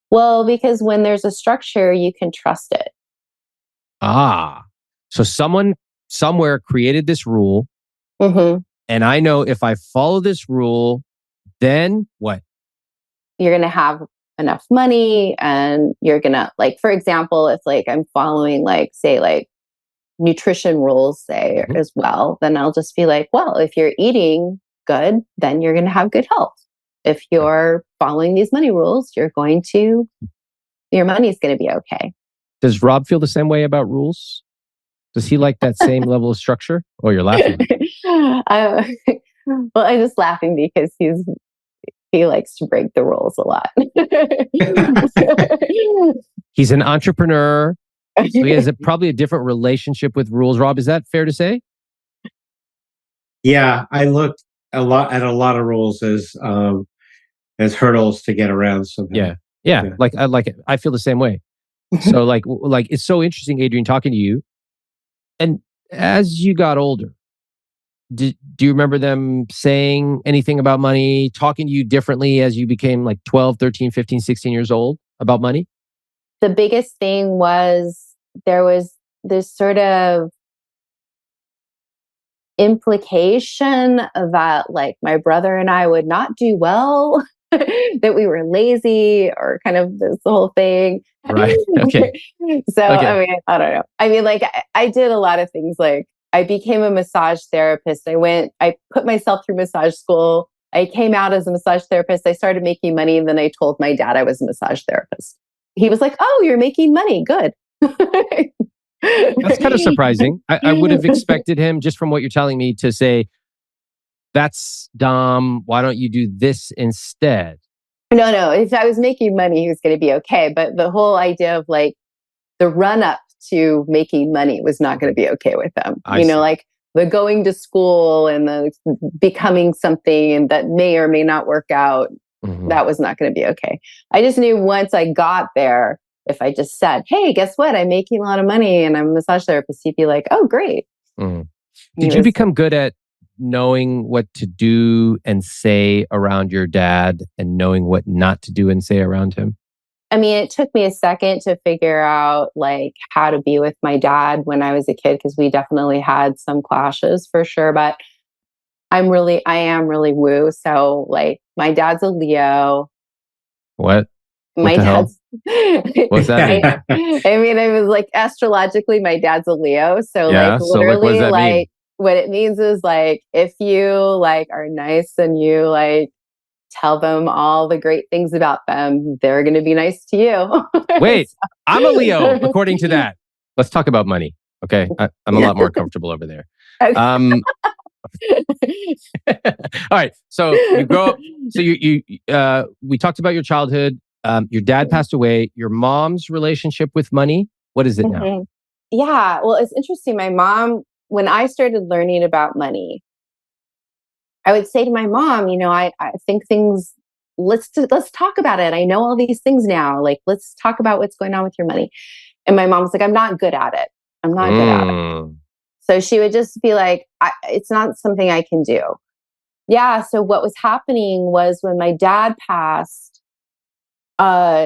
Well, because when there's a structure, you can trust it. So someone somewhere created this rule. Mm-hmm. And I know if I follow this rule, then what? You're going to have enough money and you're going to, like, for example, if like I'm following say nutrition rules, as well, then I'll just be like, well, if you're eating good, then you're going to have good health. If you're following these money rules, your money's going to be okay. Does Rob feel the same way about rules? Does he like that same level of structure? Oh, you're laughing. Well, I'm just laughing because he likes to break the rules a lot. He's an entrepreneur. So he has probably a different relationship with rules. Rob, is that fair to say? Yeah, I looked a lot of rules as hurdles to get around somehow. Yeah. Like I like it. I feel the same way. So like it's so interesting, Adrienne, talking to you. And as you got older, do you remember them saying anything about money, talking to you differently as you became like 12, 13, 15, 16 years old about money? The biggest thing was there was this sort of implication that like my brother and I would not do well, that we were lazy or kind of this whole thing. Right. Okay. So, Okay. I mean, I don't know. I mean, like I did a lot of things. Like I became a massage therapist. I put myself through massage school. I came out as a massage therapist. I started making money. And then I told my dad I was a massage therapist. He was like, oh, you're making money. Good. That's kind of surprising. I would have expected him, just from what you're telling me, to say, that's dumb. Why don't you do this instead? No. If I was making money, he was going to be okay. But the whole idea of like the run up to making money was not going to be okay with them. I see. Like the going to school and the becoming something and that may or may not work out. Mm-hmm. That was not going to be okay. I just knew once I got there, if I just said, hey, guess what? I'm making a lot of money and I'm a massage therapist, he'd be like, oh, great. Mm. Did you become good at knowing what to do and say around your dad and knowing what not to do and say around him? I mean, it took me a second to figure out like how to be with my dad when I was a kid, because we definitely had some clashes for sure. But I am really woo. So like my dad's a Leo. What? My dad's what's that mean? I mean, I was like astrologically, my dad's a Leo. So yeah, like literally, so like, mean? What it means is like if you like are nice and you like tell them all the great things about them, they're going to be nice to you. Wait, I'm a Leo, according to that. Let's talk about money. Okay, I'm a lot more comfortable over there. All right. So you grow up. So we talked about your childhood. Your dad passed away. Your mom's relationship with money, what is it now? Yeah. Well, it's interesting. My mom, when I started learning about money, I would say to my mom, I think things, let's talk about it. I know all these things now. Like, let's talk about what's going on with your money. And my mom was like, I'm not good at it. I'm not good at it. So she would just be like, it's not something I can do. Yeah. So what was happening was when my dad passed,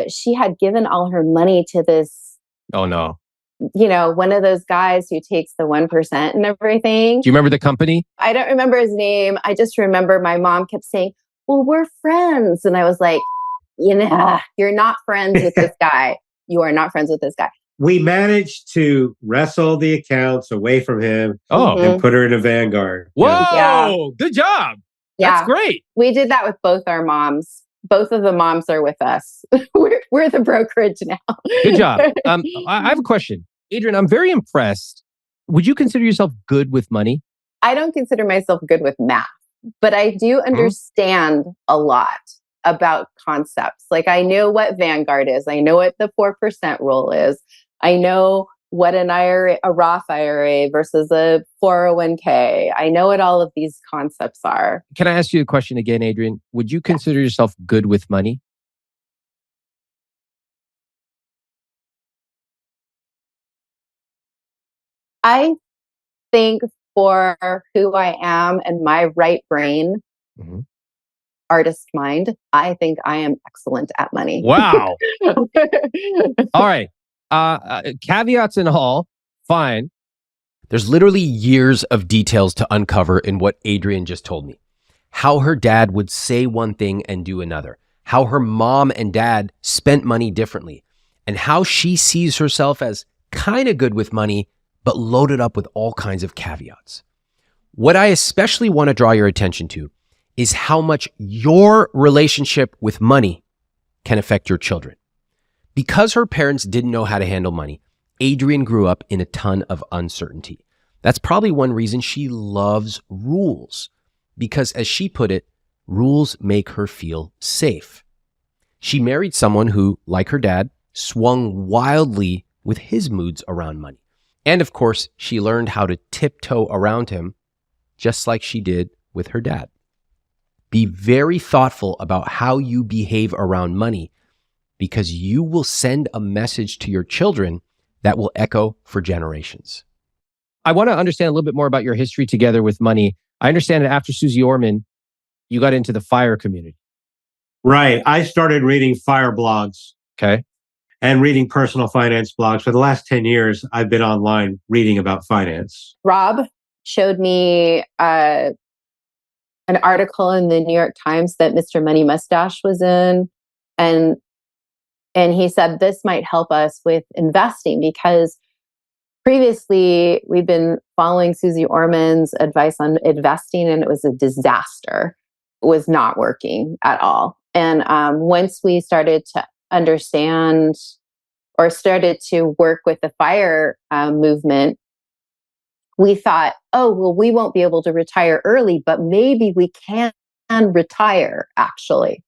she had given all her money to this. Oh, no. One of those guys who takes the 1% and everything. Do you remember the company? I don't remember his name. I just remember my mom kept saying, well, we're friends. And I was like, you're not friends with this guy. You are not friends with this guy. We managed to wrestle the accounts away from him and put her in a Vanguard. Whoa, yeah. Good job. Yeah. That's great. We did that with both our moms. Both of the moms are with us. We're the brokerage now. Good job. I have a question. Adrienne, I'm very impressed. Would you consider yourself good with money? I don't consider myself good with math. but I do understand a lot about concepts. Like I know what Vanguard is. I know what the 4% rule is. I know what an IRA, a Roth IRA versus a 401k. I know what all of these concepts are. Can I ask you a question again, Adrienne? Would you consider yourself good with money? I think for who I am and my right brain, artist mind, I think I am excellent at money. Wow. All right. Caveats and all, fine. There's literally years of details to uncover in what Adrienne just told me. How her dad would say one thing and do another. How her mom and dad spent money differently. And how she sees herself as kind of good with money, but loaded up with all kinds of caveats. What I especially want to draw your attention to is how much your relationship with money can affect your children. Because her parents didn't know how to handle money, Adrienne grew up in a ton of uncertainty. That's probably one reason she loves rules, because as she put it, rules make her feel safe. She married someone who, like her dad, swung wildly with his moods around money. And of course, she learned how to tiptoe around him, just like she did with her dad. Be very thoughtful about how you behave around money, because you will send a message to your children that will echo for generations. I want to understand a little bit more about your history together with money. I understand that after Susie Orman, you got into the FIRE community. Right. I started reading FIRE blogs. Okay. And reading personal finance blogs. For the last 10 years, I've been online reading about finance. Rob showed me an article in the New York Times that Mr. Money Mustache was in. And he said this might help us with investing, because previously we've been following Susie Orman's advice on investing, and it was a disaster. It was not working at all. And once we started to understand or started to work with the FIRE movement, we thought, oh, well, we won't be able to retire early, but maybe we can retire actually.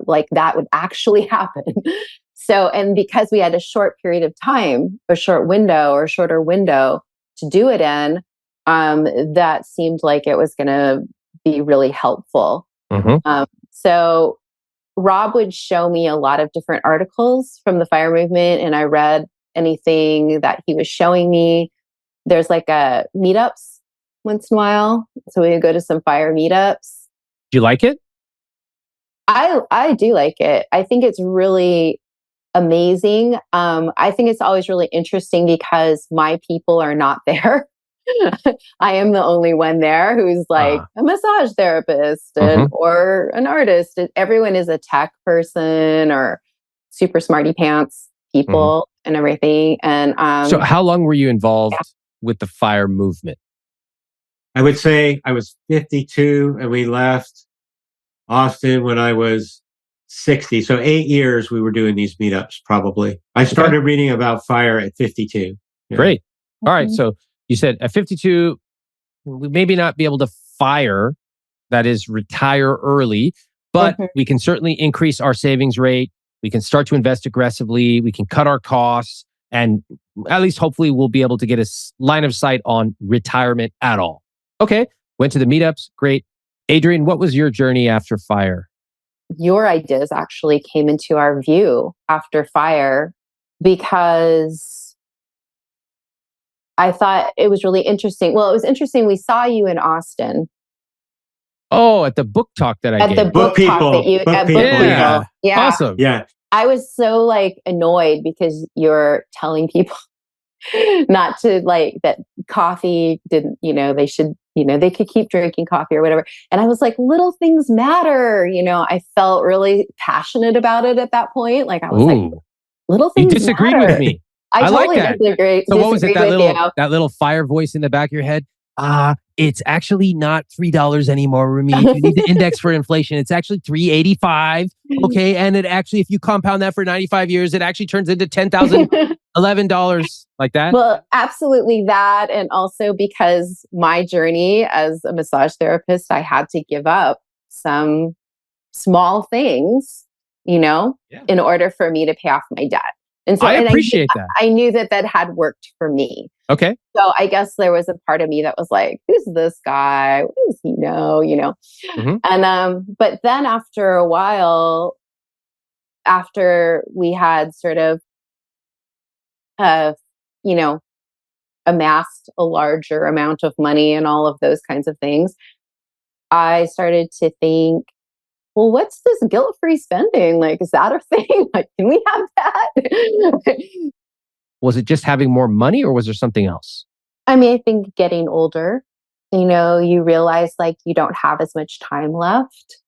Like that would actually happen. So, and because we had a short period of time, a shorter window to do it in, that seemed like it was going to be really helpful. So Rob would show me a lot of different articles from the FIRE movement, and I read anything that he was showing me. There's like a meetups once in a while. So we would go to some FIRE meetups. Do you like it? I do like it. I think it's really amazing. I think it's always really interesting because my people are not there. I am the only one there who's like a massage therapist or an artist. Everyone is a tech person or super smarty pants people and everything. And so how long were you involved with the FIRE movement? I would say I was 52 and we left Austin when I was 60. So 8 years we were doing these meetups probably. I started reading about FIRE at 52. Yeah. Great. All right. So you said at 52, we maybe not be able to FIRE, that is retire early, but we can certainly increase our savings rate. We can start to invest aggressively. We can cut our costs, and at least hopefully we'll be able to get a line of sight on retirement at all. Okay. Went to the meetups. Great. Adrienne, what was your journey after FIRE? Your ideas actually came into our view after FIRE because I thought it was really interesting. Well, it was interesting. We saw you in Austin. Oh, at the book talk that I gave. At the book talk that you at Book People. Yeah. Awesome. Yeah. I was so annoyed because you're telling people not to that coffee didn't, they should, they could keep drinking coffee or whatever. And I was like, little things matter. I felt really passionate about it at that point. I was like, little things You disagreed matter. with me. I totally like that. disagreed. So what was it? That little FIRE voice in the back of your head? It's actually not $3 anymore, Ramit. You need to index for inflation. It's actually $3.85. Okay. And it actually, if you compound that for 95 years, it actually turns into $10,011 like that. Well, absolutely that. And also because my journey as a massage therapist, I had to give up some small things, in order for me to pay off my debt. And so I appreciate that. I knew that had worked for me. Okay. So I guess there was a part of me that was like, who's this guy? What does he know? Mm-hmm. And but then after a while, after we had sort of you know, amassed a larger amount of money and all of those kinds of things, I started to think, well, what's this guilt-free spending? Like, is that a thing? Like, can we have that? Was it just having more money or was there something else? I mean, I think getting older, you realize like you don't have as much time left.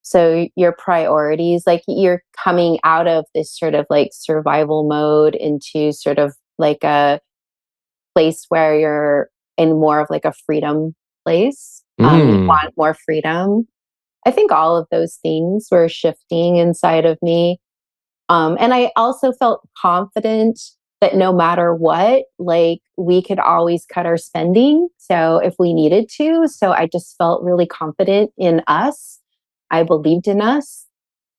So your priorities, like you're coming out of this sort of like survival mode into sort of like a place where you're in more of like a freedom place. You want more freedom. I think all of those things were shifting inside of me. And I also felt confident that no matter what, like we could always cut our spending. So if we needed to, so I just felt really confident in us. I believed in us.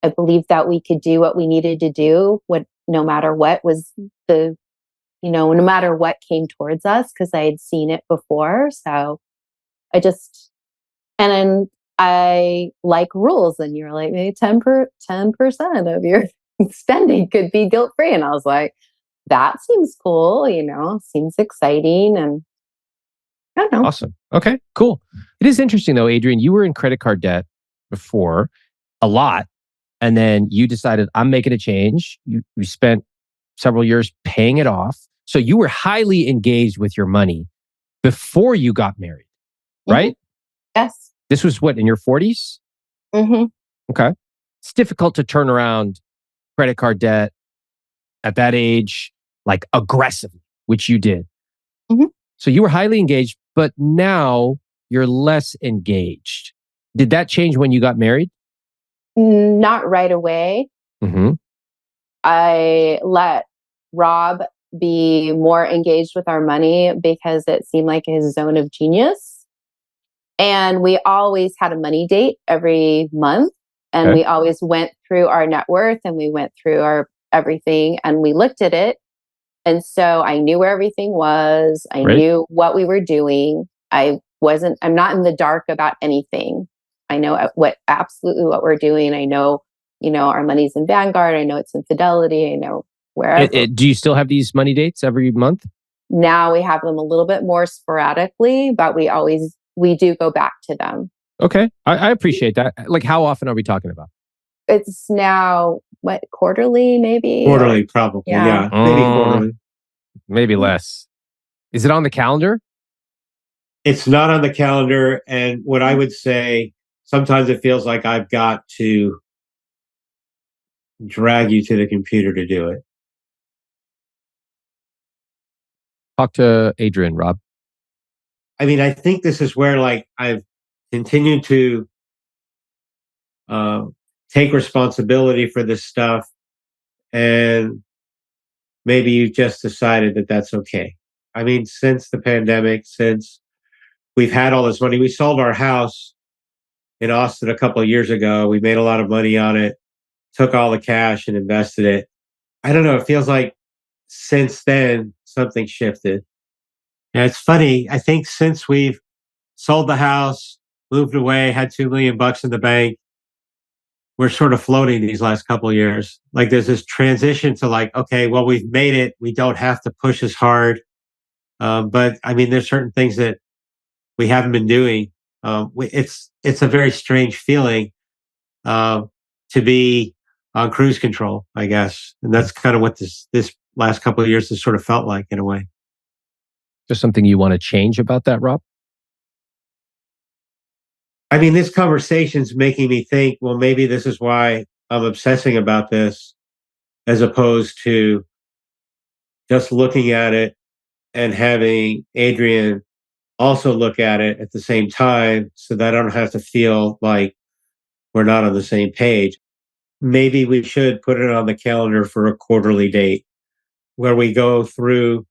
I believed that we could do what we needed to do, no matter what was no matter what came towards us, because I had seen it before. So and then I like rules, and you're like, maybe 10% of your spending could be guilt free. And I was like, that seems cool, seems exciting. And I don't know. Awesome. Okay, cool. It is interesting though, Adrienne, you were in credit card debt before a lot. And then you decided, I'm making a change. You spent several years paying it off. So you were highly engaged with your money before you got married, right? Mm-hmm. Yes. This was what, in your 40s? Mm-hmm. Okay. It's difficult to turn around credit card debt at that age, like aggressively, which you did. Mm-hmm. So you were highly engaged, but now you're less engaged. Did that change when you got married? Not right away. Mm-hmm. I let Rob be more engaged with our money because it seemed like his zone of genius. And we always had a money date every month. And we always went through our net worth and we went through our everything and we looked at it. And so I knew where everything was. I knew what we were doing. I'm not in the dark about anything. I know absolutely what we're doing. I know, our money's in Vanguard. I know it's in Fidelity. I know wherever. Do you still have these money dates every month? Now we have them a little bit more sporadically, but we do go back to them. Okay. I appreciate that. Like, how often are we talking about? It's now, quarterly maybe? Quarterly, probably. Yeah. Maybe quarterly. Maybe less. Is it on the calendar? It's not on the calendar. And what I would say, sometimes it feels like I've got to drag you to the computer to do it. Talk to Adrienne, Rob. I mean, I think this is where like I've continued to take responsibility for this stuff. And maybe you just decided that that's okay. I mean, since the pandemic, since we've had all this money, we sold our house in Austin a couple of years ago. We made a lot of money on it, took all the cash and invested it. I don't know. It feels like since then, something shifted. And it's funny. I think since we've sold the house, moved away, had $2 million in the bank, we're sort of floating these last couple of years. Like there's this transition to like, okay, well, we've made it. We don't have to push as hard. But I mean, there's certain things that we haven't been doing. It's a very strange feeling to be on cruise control, I guess. And that's kind of what this last couple of years has sort of felt like in a way. Just something you want to change about that, Rob? I mean, this conversation's making me think, well, maybe this is why I'm obsessing about this, as opposed to just looking at it and having Adrienne also look at it at the same time so that I don't have to feel like we're not on the same page. Maybe we should put it on the calendar for a quarterly date where we go through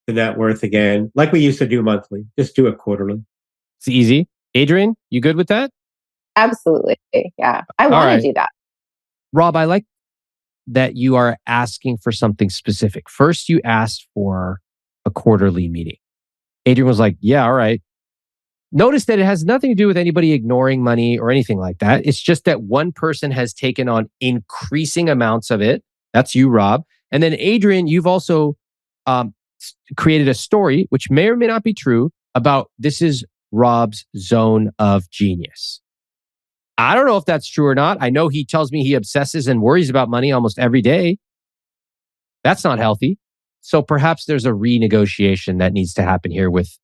the net worth again, like we used to do monthly. Just do it quarterly. It's easy. Adrienne, you good with that? Absolutely. Yeah. I All want right. to do that. Rob, I like that you are asking for something specific. First, you asked for a quarterly meeting. Adrienne was like, yeah, all right. Notice that it has nothing to do with anybody ignoring money or anything like that. It's just that one person has taken on increasing amounts of it. That's you, Rob. And then Adrienne, you've also created a story, which may or may not be true, about this is Rob's zone of genius. I don't know if that's true or not. I know he tells me he obsesses and worries about money almost every day. That's not healthy. So perhaps there's a renegotiation that needs to happen here with,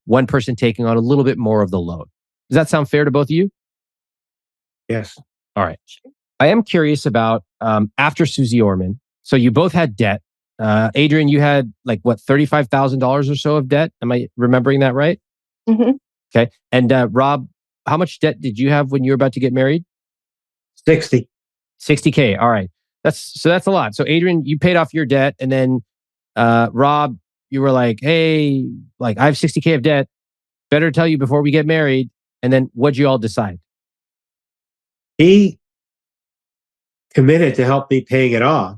one person taking on a little bit more of the load. Does that sound fair to both of you? Yes. All right. I am curious about after Susie Orman. So you both had debt. Adrienne, you had $35,000 or so of debt. Am I remembering that right? Mm-hmm. Okay. And Rob, how much debt did you have when you were about to get married? 60. 60K. All right. That's a lot. So Adrienne, you paid off your debt. And then Rob, you were like, hey, I have 60K of debt. Better tell you before we get married. And then what'd you all decide? He committed to help me paying it off.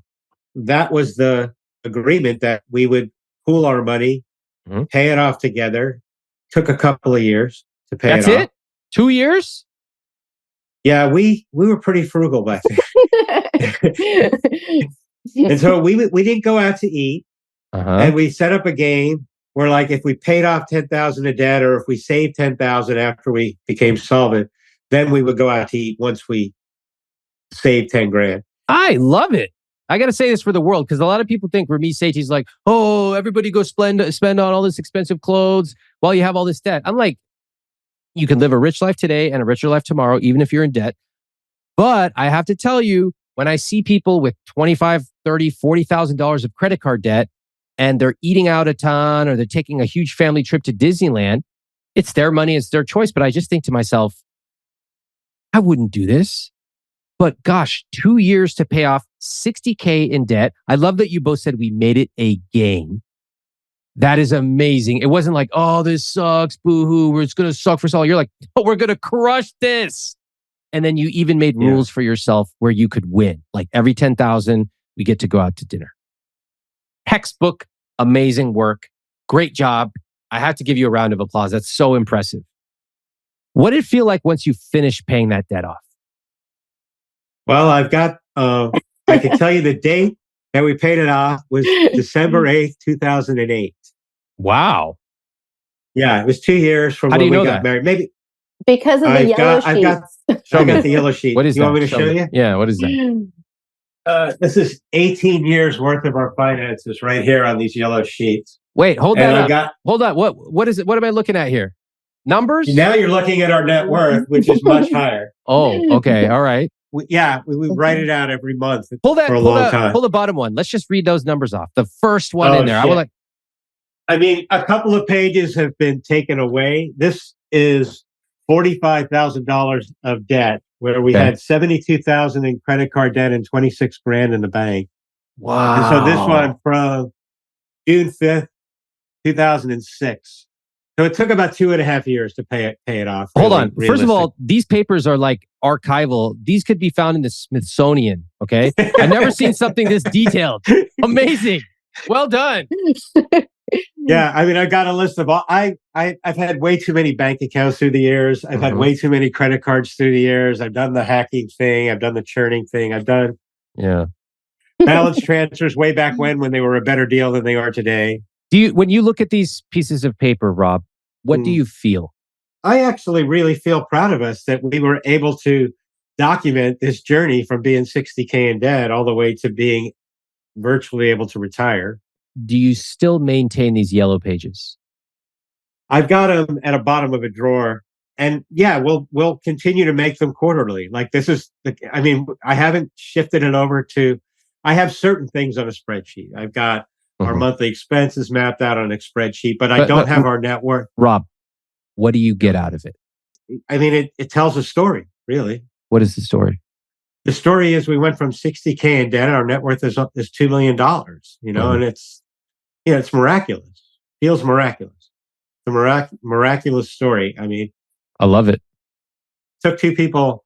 That was the agreement, that we would pool our money, pay it off together. Took a couple of years to pay That's it off. it? 2 years? Yeah, we were pretty frugal back then. And so we didn't go out to eat. And we set up a game where, if we paid off 10,000 of debt, or if we saved 10,000 after we became solvent, then we would go out to eat once we saved 10 grand. I love it. I got to say this for the world, because a lot of people think Ramit Sethi's like, oh, everybody go spend on all this expensive clothes while you have all this debt. I'm like, you can live a rich life today and a richer life tomorrow, even if you're in debt. But I have to tell you, when I see people with $25,000, $30,000, $40,000 of credit card debt, and they're eating out a ton, or they're taking a huge family trip to Disneyland, it's their money, it's their choice. But I just think to myself, I wouldn't do this. But gosh, 2 years to pay off 60K in debt. I love that you both said we made it a game. That is amazing. It wasn't like, oh, this sucks, boo-hoo, it's going to suck for us all. You're like, oh, we're going to crush this. And then you even made rules for yourself where you could win. Like every 10,000, we get to go out to dinner. Textbook, amazing work. Great job. I have to give you a round of applause. That's so impressive. What did it feel like once you finished paying that debt off? Well, I've got, I can tell you the date that we paid it off was December 8th, 2008. Wow. Yeah, it was 2 years from How do when you we know got that? married. Maybe Because of the yellow sheets. I got the yellow sheet. What is you that? want me to show you? Yeah, what is that? This is 18 years worth of our finances right here on these yellow sheets. Wait, hold and that up. Hold on. What is it? What am I looking at here? Numbers? Now you're looking at our net worth, which is much higher. Oh, okay. All right. We write it out every month for a long time. Pull the bottom one. Let's just read those numbers off. The first one in there. Shit. A couple of pages have been taken away. This is $45,000 of debt, where we had 72,000 in credit card debt and 26 grand in the bank. Wow. And so this one from June 5th, 2006. So it took about 2.5 years to pay it off. Hold on. First of all, these papers are archival. These could be found in the Smithsonian. Okay. I've never seen something this detailed. Amazing. Well done. Yeah. I got a list of all, I've had way too many bank accounts through the years. I've had way too many credit cards through the years. I've done the hacking thing. I've done the churning thing. I've done balance transfers way back when they were a better deal than they are today. When you look at these pieces of paper, Rob, what do you feel? I actually really feel proud of us that we were able to document this journey from being 60K in debt all the way to being virtually able to retire. Do you still maintain these yellow pages? I've got them at the bottom of a drawer. And we'll continue to make them quarterly. This is, I haven't shifted it over to, I have certain things on a spreadsheet. I've got Our Mhm. monthly expenses mapped out on a spreadsheet, but I don't have our net worth. Rob, what do you get out of it? I mean, it tells a story, really. What is the story? The story is we went from 60K in debt. Our net worth is $2 million, and it's miraculous. Feels miraculous. The miraculous story. I mean, I love it. took two people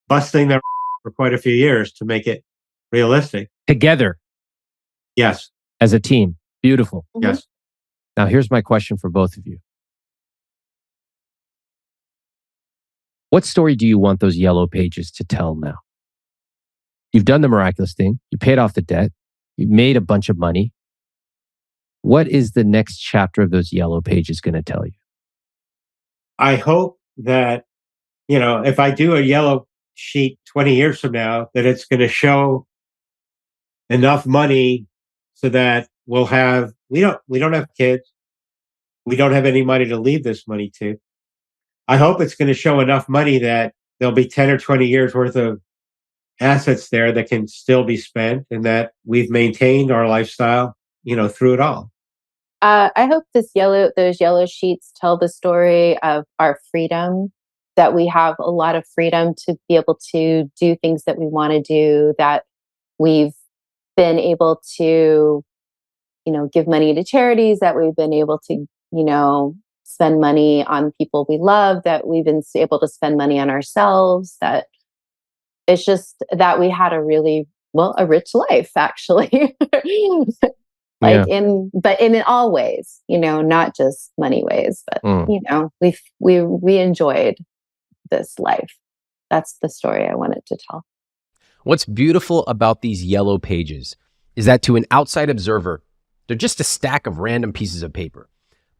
busting their for quite a few years to make it realistic. Together Yes. as a team. Beautiful. Yes. Now, here's my question for both of you. What story do you want those yellow pages to tell now? You've done the miraculous thing. You paid off the debt. You made a bunch of money. What is the next chapter of those yellow pages going to tell you? I hope that, if I do a yellow sheet 20 years from now, that it's going to show enough money so that we don't have kids. We don't have any money to leave this money to. I hope it's going to show enough money that there'll be 10 or 20 years worth of assets there that can still be spent and that we've maintained our lifestyle, through it all. I hope those yellow sheets tell the story of our freedom, that we have a lot of freedom to be able to do things that we want to do, that we've been able to, give money to charities, that we've been able to, spend money on people we love, that we've been able to spend money on ourselves, that it's just that we had a rich life, actually. Yeah. But in all ways, not just money ways, but we enjoyed this life. That's the story I wanted to tell. What's beautiful about these yellow pages is that to an outside observer, they're just a stack of random pieces of paper.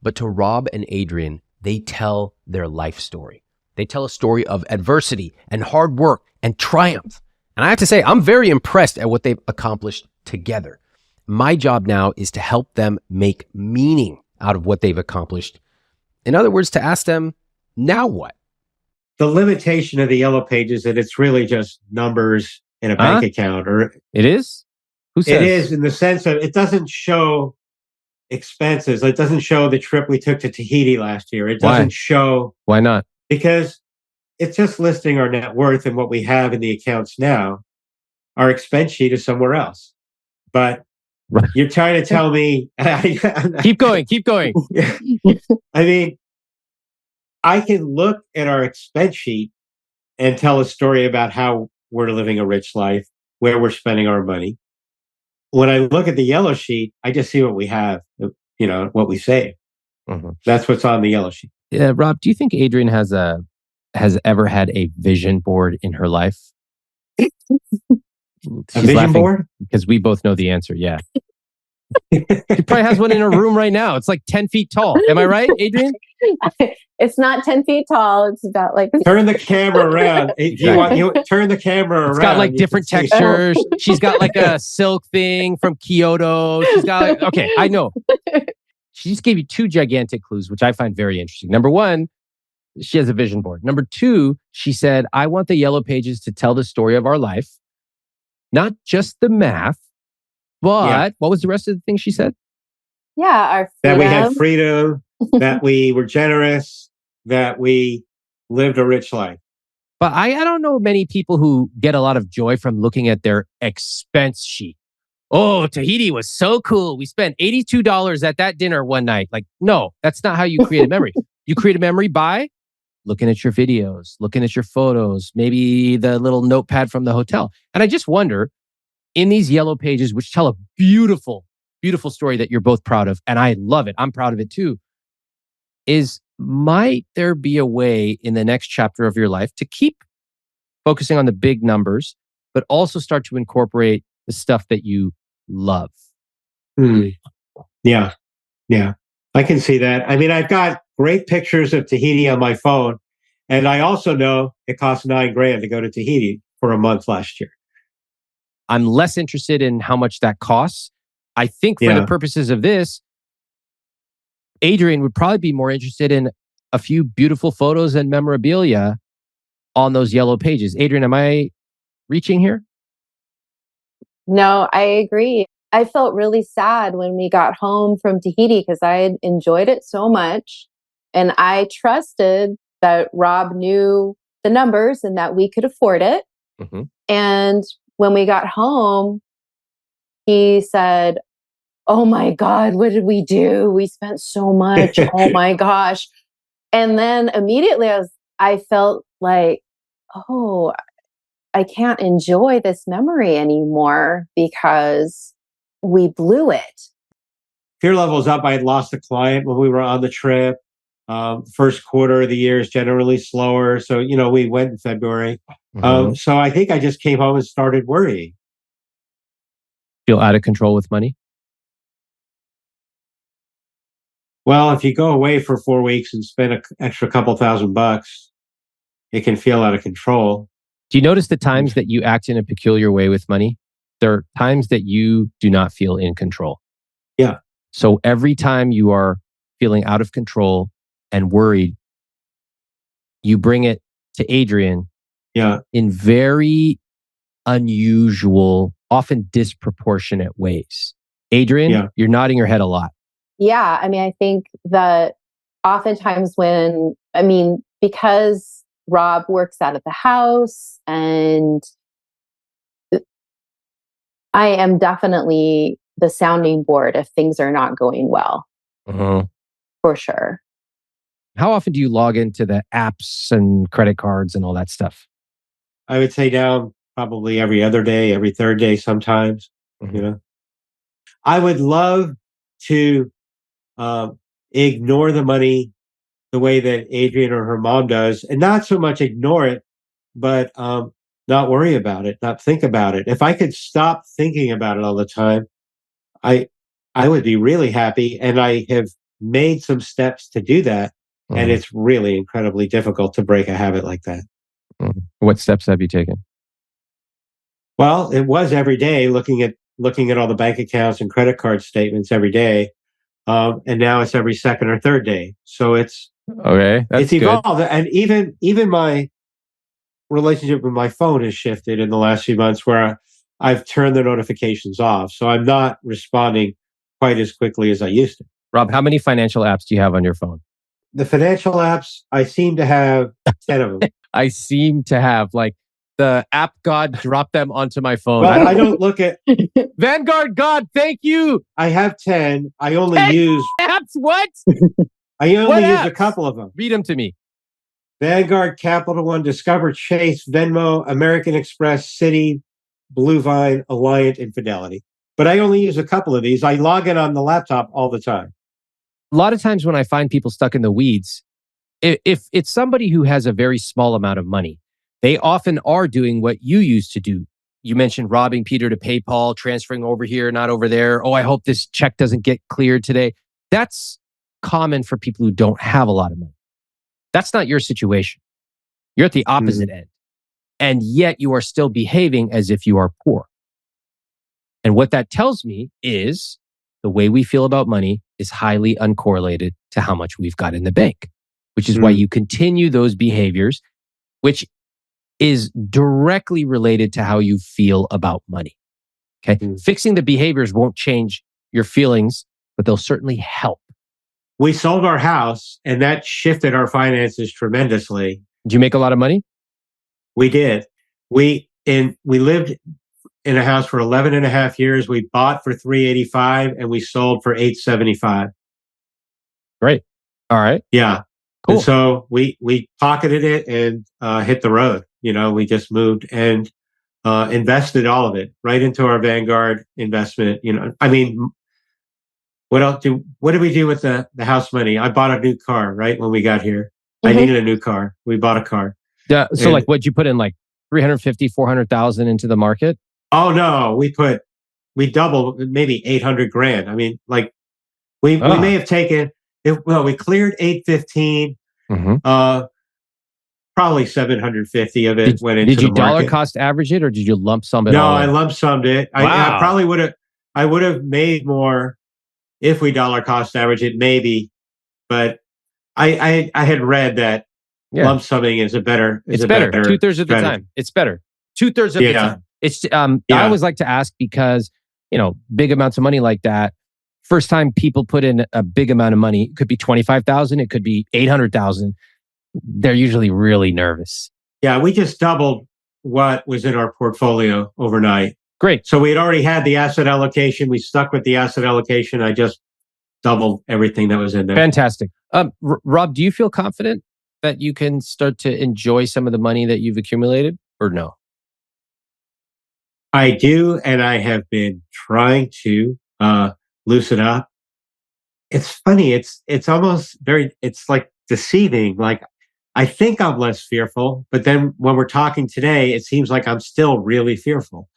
But to Rob and Adrienne, they tell their life story. They tell a story of adversity and hard work and triumph. And I have to say, I'm very impressed at what they've accomplished together. My job now is to help them make meaning out of what they've accomplished. In other words, to ask them, now what? The limitation of the yellow pages is that it's really just numbers in a bank account. Or it is? Who says? It is, in the sense that it doesn't show expenses. It doesn't show the trip we took to Tahiti last year. It doesn't show. Why not? Because it's just listing our net worth and what we have in the accounts now. Our expense sheet is somewhere else. But you're trying to tell me. Keep going. I mean, I can look at our expense sheet and tell a story about how we're living a rich life, where we're spending our money. When I look at the yellow sheet, I just see what we have, what we save. Mm-hmm. That's what's on the yellow sheet. Yeah, Rob, do you think Adrienne has ever had a vision board in her life? A vision board? Because we both know the answer. Yeah. She probably has one in her room right now. It's like 10 feet tall. Am I right, Adrienne? It's not 10 feet tall. It's about Turn the camera around. You turn the camera around. It's got like different textures. She's got like a silk thing from Kyoto. She's got okay, I know. She just gave you two gigantic clues, which I find very interesting. Number one, she has a vision board. Number two, she said, I want the yellow pages to tell the story of our life, not just the math, but what was the rest of the thing she said? Yeah, our freedom. That we had freedom, that we were generous, that we lived a rich life. But I don't know many people who get a lot of joy from looking at their expense sheet. Oh, Tahiti was so cool. We spent $82 at that dinner one night. Like, no, that's not how you create a memory. You create a memory by looking at your videos, looking at your photos, maybe the little notepad from the hotel. And I just wonder, in these yellow pages, which tell a beautiful, beautiful story that you're both proud of, and I love it, I'm proud of it too, might there be a way in the next chapter of your life to keep focusing on the big numbers, but also start to incorporate the stuff that you love? Yeah. I can see that. I mean, I've got great pictures of Tahiti on my phone. And I also know it cost $9,000 to go to Tahiti for a month last year. I'm less interested in how much that costs. I think for the purposes of this, Adrienne would probably be more interested in a few beautiful photos and memorabilia on those yellow pages. Adrienne, am I reaching here? No, I agree. I felt really sad when we got home from Tahiti because I had enjoyed it so much. And I trusted that Rob knew the numbers and that we could afford it. Mm-hmm. And when we got home, he said, "Oh my God, what did we do? We spent so much. Oh my gosh." And then immediately I felt like, oh, I can't enjoy this memory anymore because we blew it. Fear level's up. I had lost a client when we were on the trip. First quarter of the year is generally slower. So, we went in February. So I think I just came home and started worrying. Feel out of control with money? Well, if you go away for 4 weeks and spend an extra couple $1,000, it can feel out of control. Do you notice the times that you act in a peculiar way with money? There are times that you do not feel in control. Yeah. So every time you are feeling out of control and worried, you bring it to Adrienne in very unusual, often disproportionate ways. Adrienne, you're nodding your head a lot. Yeah. I mean, I think that oftentimes because Rob works out of the house and I am definitely the sounding board if things are not going well. For sure. How often do you log into the apps and credit cards and all that stuff? I would say now probably every other day, every third day sometimes. I would love to ignore the money the way that Adrienne or her mom does, and not so much ignore it, but not worry about it, not think about it. If I could stop thinking about it all the time, I would be really happy. And I have made some steps to do that. And it's really incredibly difficult to break a habit like that. What steps have you taken? Well, it was every day looking at all the bank accounts and credit card statements every day. And now it's every second or third day. So it's evolved. Good. And even my relationship with my phone has shifted in the last few months where I've turned the notifications off. So I'm not responding quite as quickly as I used to. Rob, how many financial apps do you have on your phone? The financial apps, I seem to have 10 of them. I seem to have, like, the app God dropped them onto my phone. Well, I don't look at... Vanguard God, thank you. I have 10. I only use... apps? What? I only use a couple of them. Read them to me. Vanguard, Capital One, Discover, Chase, Venmo, American Express, Citi, Blue Vine, Alliant, and Fidelity. But I only use a couple of these. I log in on the laptop all the time. A lot of times when I find people stuck in the weeds, if it's somebody who has a very small amount of money, they often are doing what you used to do. You mentioned robbing Peter to PayPal, transferring over here, not over there. Oh, I hope this check doesn't get cleared today. That's common for people who don't have a lot of money. That's not your situation. You're at the opposite end. And yet you are still behaving as if you are poor. And what that tells me is the way we feel about money is highly uncorrelated to how much we've got in the bank, which is why you continue those behaviors, which is directly related to how you feel about money. Okay. Fixing the behaviors won't change your feelings, but they'll certainly help. We sold our house and that shifted our finances tremendously. Did you make a lot of money? We did. We lived in a house for 11 and a half years. We bought for $385 and we sold for $875. Great. All right. Yeah. Cool. And so we pocketed it and hit the road. We just moved and invested all of it right into our Vanguard investment. I mean, what did we do with the house money? I bought a new car right when we got here. I needed a new car. We bought a car. Yeah. So like what'd you put in, like 350, 400,000 into the market? Oh no, we doubled, maybe 800 grand. I mean, like we may have taken it. Well, we cleared 815, probably 750 of it went into the market. Did you dollar cost average it or did you lump sum it? No, I lump summed it. Wow. I probably would have made more if we dollar cost average it, maybe, but I had read that lump summing is better. 2/3 of the time. It's better 2/3 of the time. It's I always like to ask because big amounts of money like that, first time people put in a big amount of money, it could be 25,000, it could be 800,000. They're usually really nervous. Yeah, we just doubled what was in our portfolio overnight. Great. So we had already had the asset allocation. We stuck with the asset allocation. I just doubled everything that was in there. Fantastic. Rob, do you feel confident that you can start to enjoy some of the money that you've accumulated, or no? I do, and I have been trying to loosen up. It's funny. It's almost it's like deceiving. Like, I think I'm less fearful, but then when we're talking today, it seems like I'm still really fearful.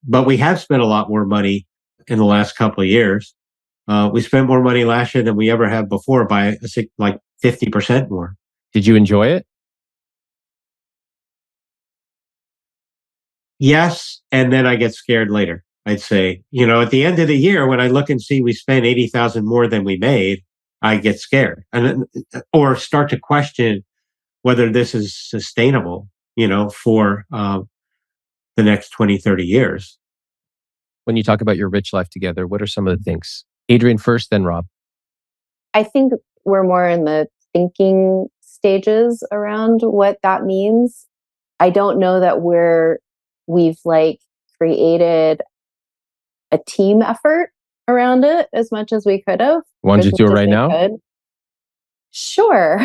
But we have spent a lot more money in the last couple of years. We spent more money last year than we ever have before by like 50% more. Did you enjoy it? Yes. And then I get scared later. I'd say, at the end of the year, when I look and see we spent 80,000 more than we made, I get scared or start to question whether this is sustainable, for the next 20, 30 years. When you talk about your rich life together, what are some of the things? Adrienne first, then Rob. I think we're more in the thinking stages around what that means. I don't know that we've created a team effort around it as much as we could have. Want you to do it right now? Could. Sure.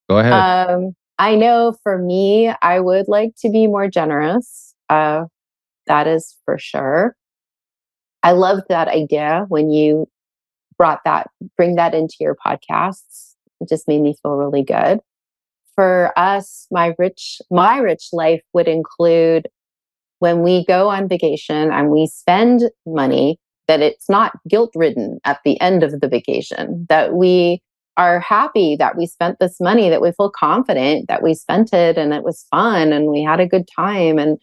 Go ahead. I know for me, I would like to be more generous. That is for sure. I loved that idea when you bring that into your podcasts. It just made me feel really good. For us, my rich life would include when we go on vacation and we spend money, that it's not guilt-ridden at the end of the vacation, that we are happy that we spent this money, that we feel confident that we spent it and it was fun and we had a good time and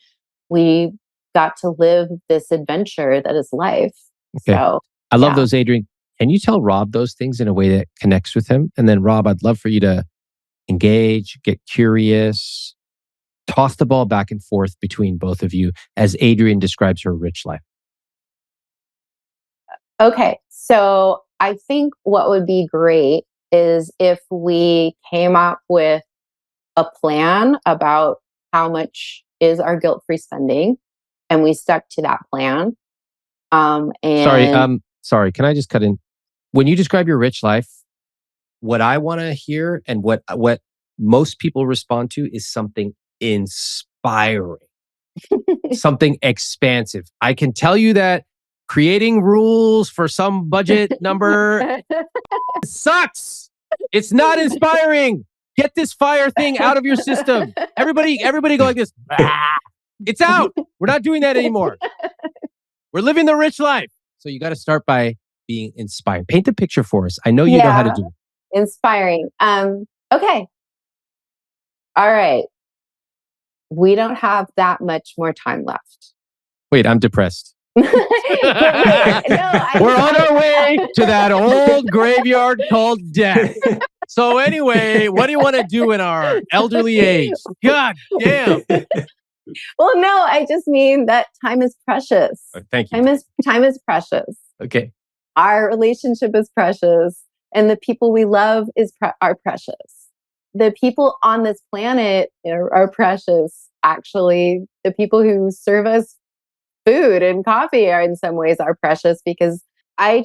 we got to live this adventure that is life. Okay. So I love those, Adrienne. Can you tell Rob those things in a way that connects with him? And then Rob, I'd love for you to engage, get curious, toss the ball back and forth between both of you as Adrienne describes her rich life. Okay. So I think what would be great is if we came up with a plan about how much is our guilt-free spending and we stuck to that plan. Sorry, can I just cut in? When you describe your rich life, what I want to hear and what most people respond to is something inspiring, something expansive. I can tell you that creating rules for some budget number sucks. It's not inspiring. Get this fire thing out of your system. Everybody go like this. It's out. We're not doing that anymore. We're living the rich life. So you got to start by being inspired. Paint the picture for us. I know you know how to do it. Inspiring. Okay. All right. We don't have that much more time left. Wait, I'm depressed. We're on our way to that old graveyard called death. So anyway, what do you want to do in our elderly age? God damn. Well, no, I just mean that time is precious. Thank you. Time is precious. Okay. Our relationship is precious, and the people we love are precious. The people on this planet are precious. Actually, the people who serve us food and coffee are in some ways are precious, because I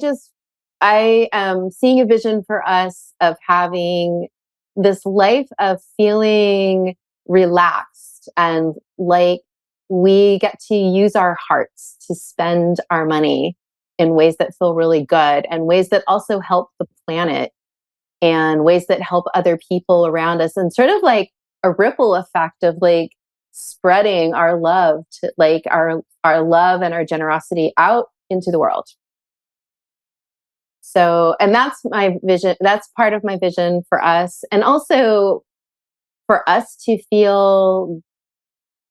am seeing a vision for us of having this life of feeling relaxed and like we get to use our hearts to spend our money in ways that feel really good and ways that also help the planet and ways that help other people around us, and sort of like a ripple effect of like spreading our love to like our love and our generosity out into the world. So, and that's my vision. That's part of my vision for us. And also for us to feel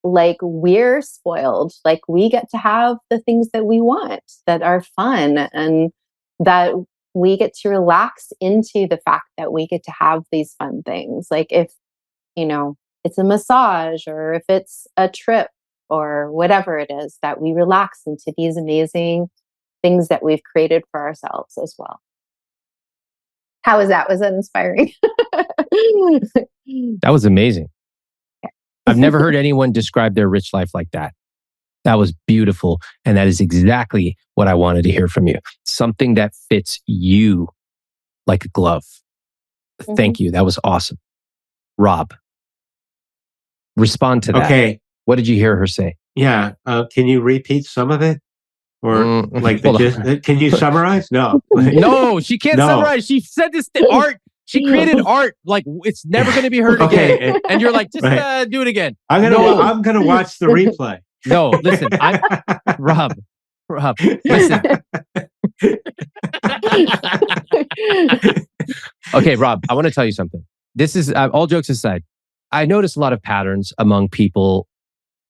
like we're spoiled, like we get to have the things that we want that are fun, and that we get to relax into the fact that we get to have these fun things. Like if, it's a massage, or if it's a trip, or whatever it is, that we relax into these amazing things that we've created for ourselves as well. How was that? Was that inspiring? That was amazing. I've never heard anyone describe their rich life like that. That was beautiful. And that is exactly what I wanted to hear from you. Something that fits you like a glove. Thank you. That was awesome. Rob, respond to that. Okay. What did you hear her say? Yeah. Can you repeat some of it? Or can you summarize? No. No, she can't summarize. She said this art. She created art like it's never going to be heard again. And you're like, just do it again. I'm gonna watch the replay. No, listen, Rob, listen. Okay, Rob, I want to tell you something. This is all jokes aside. I notice a lot of patterns among people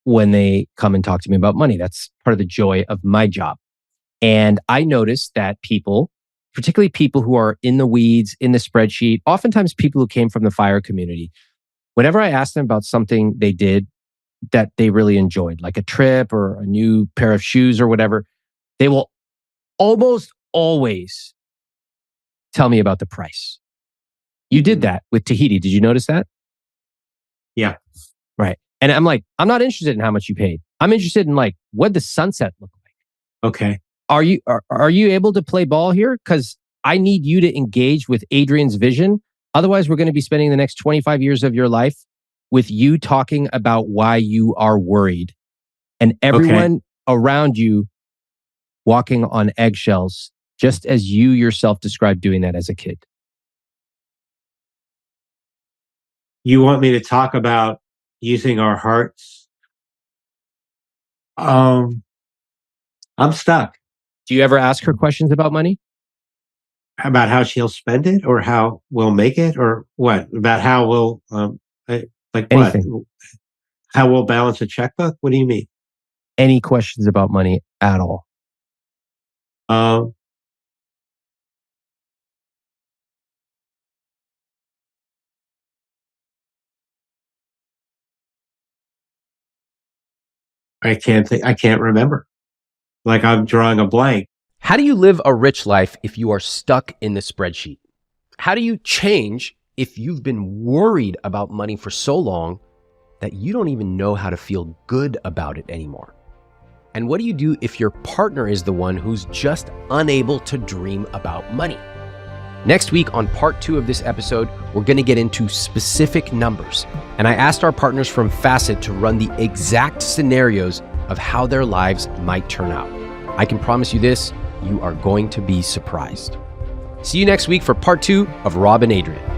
when they come and talk to me about money. That's part of the joy of my job. And I notice that people, particularly people who are in the weeds, in the spreadsheet, oftentimes people who came from the FIRE community, whenever I ask them about something they did that they really enjoyed, like a trip or a new pair of shoes or whatever, they will almost always tell me about the price. You did that with Tahiti. Did you notice that? Yeah. Right. And I'm like, I'm not interested in how much you paid. I'm interested in like, what the sunset look like? Okay. Are you able to play ball here? Because I need you to engage with Adrienne's vision. Otherwise, we're going to be spending the next 25 years of your life with you talking about why you are worried and everyone around you walking on eggshells, just as you yourself described doing that as a kid. You want me to talk about using our hearts? I'm stuck. Do you ever ask her questions about money? About how she'll spend it, or how we'll make it, or what? About how we'll Anything. what? How we'll balance a checkbook? What do you mean? Any questions about money at all? I can't remember. Like I'm drawing a blank. How do you live a rich life if you are stuck in the spreadsheet? How do you change if you've been worried about money for so long that you don't even know how to feel good about it anymore? And what do you do if your partner is the one who's just unable to dream about money? Next week on part 2 of this episode, we're going to get into specific numbers. And I asked our partners from Facet to run the exact scenarios of how their lives might turn out. I can promise you this, you are going to be surprised. See you next week for part 2 of Rob and Adrienne.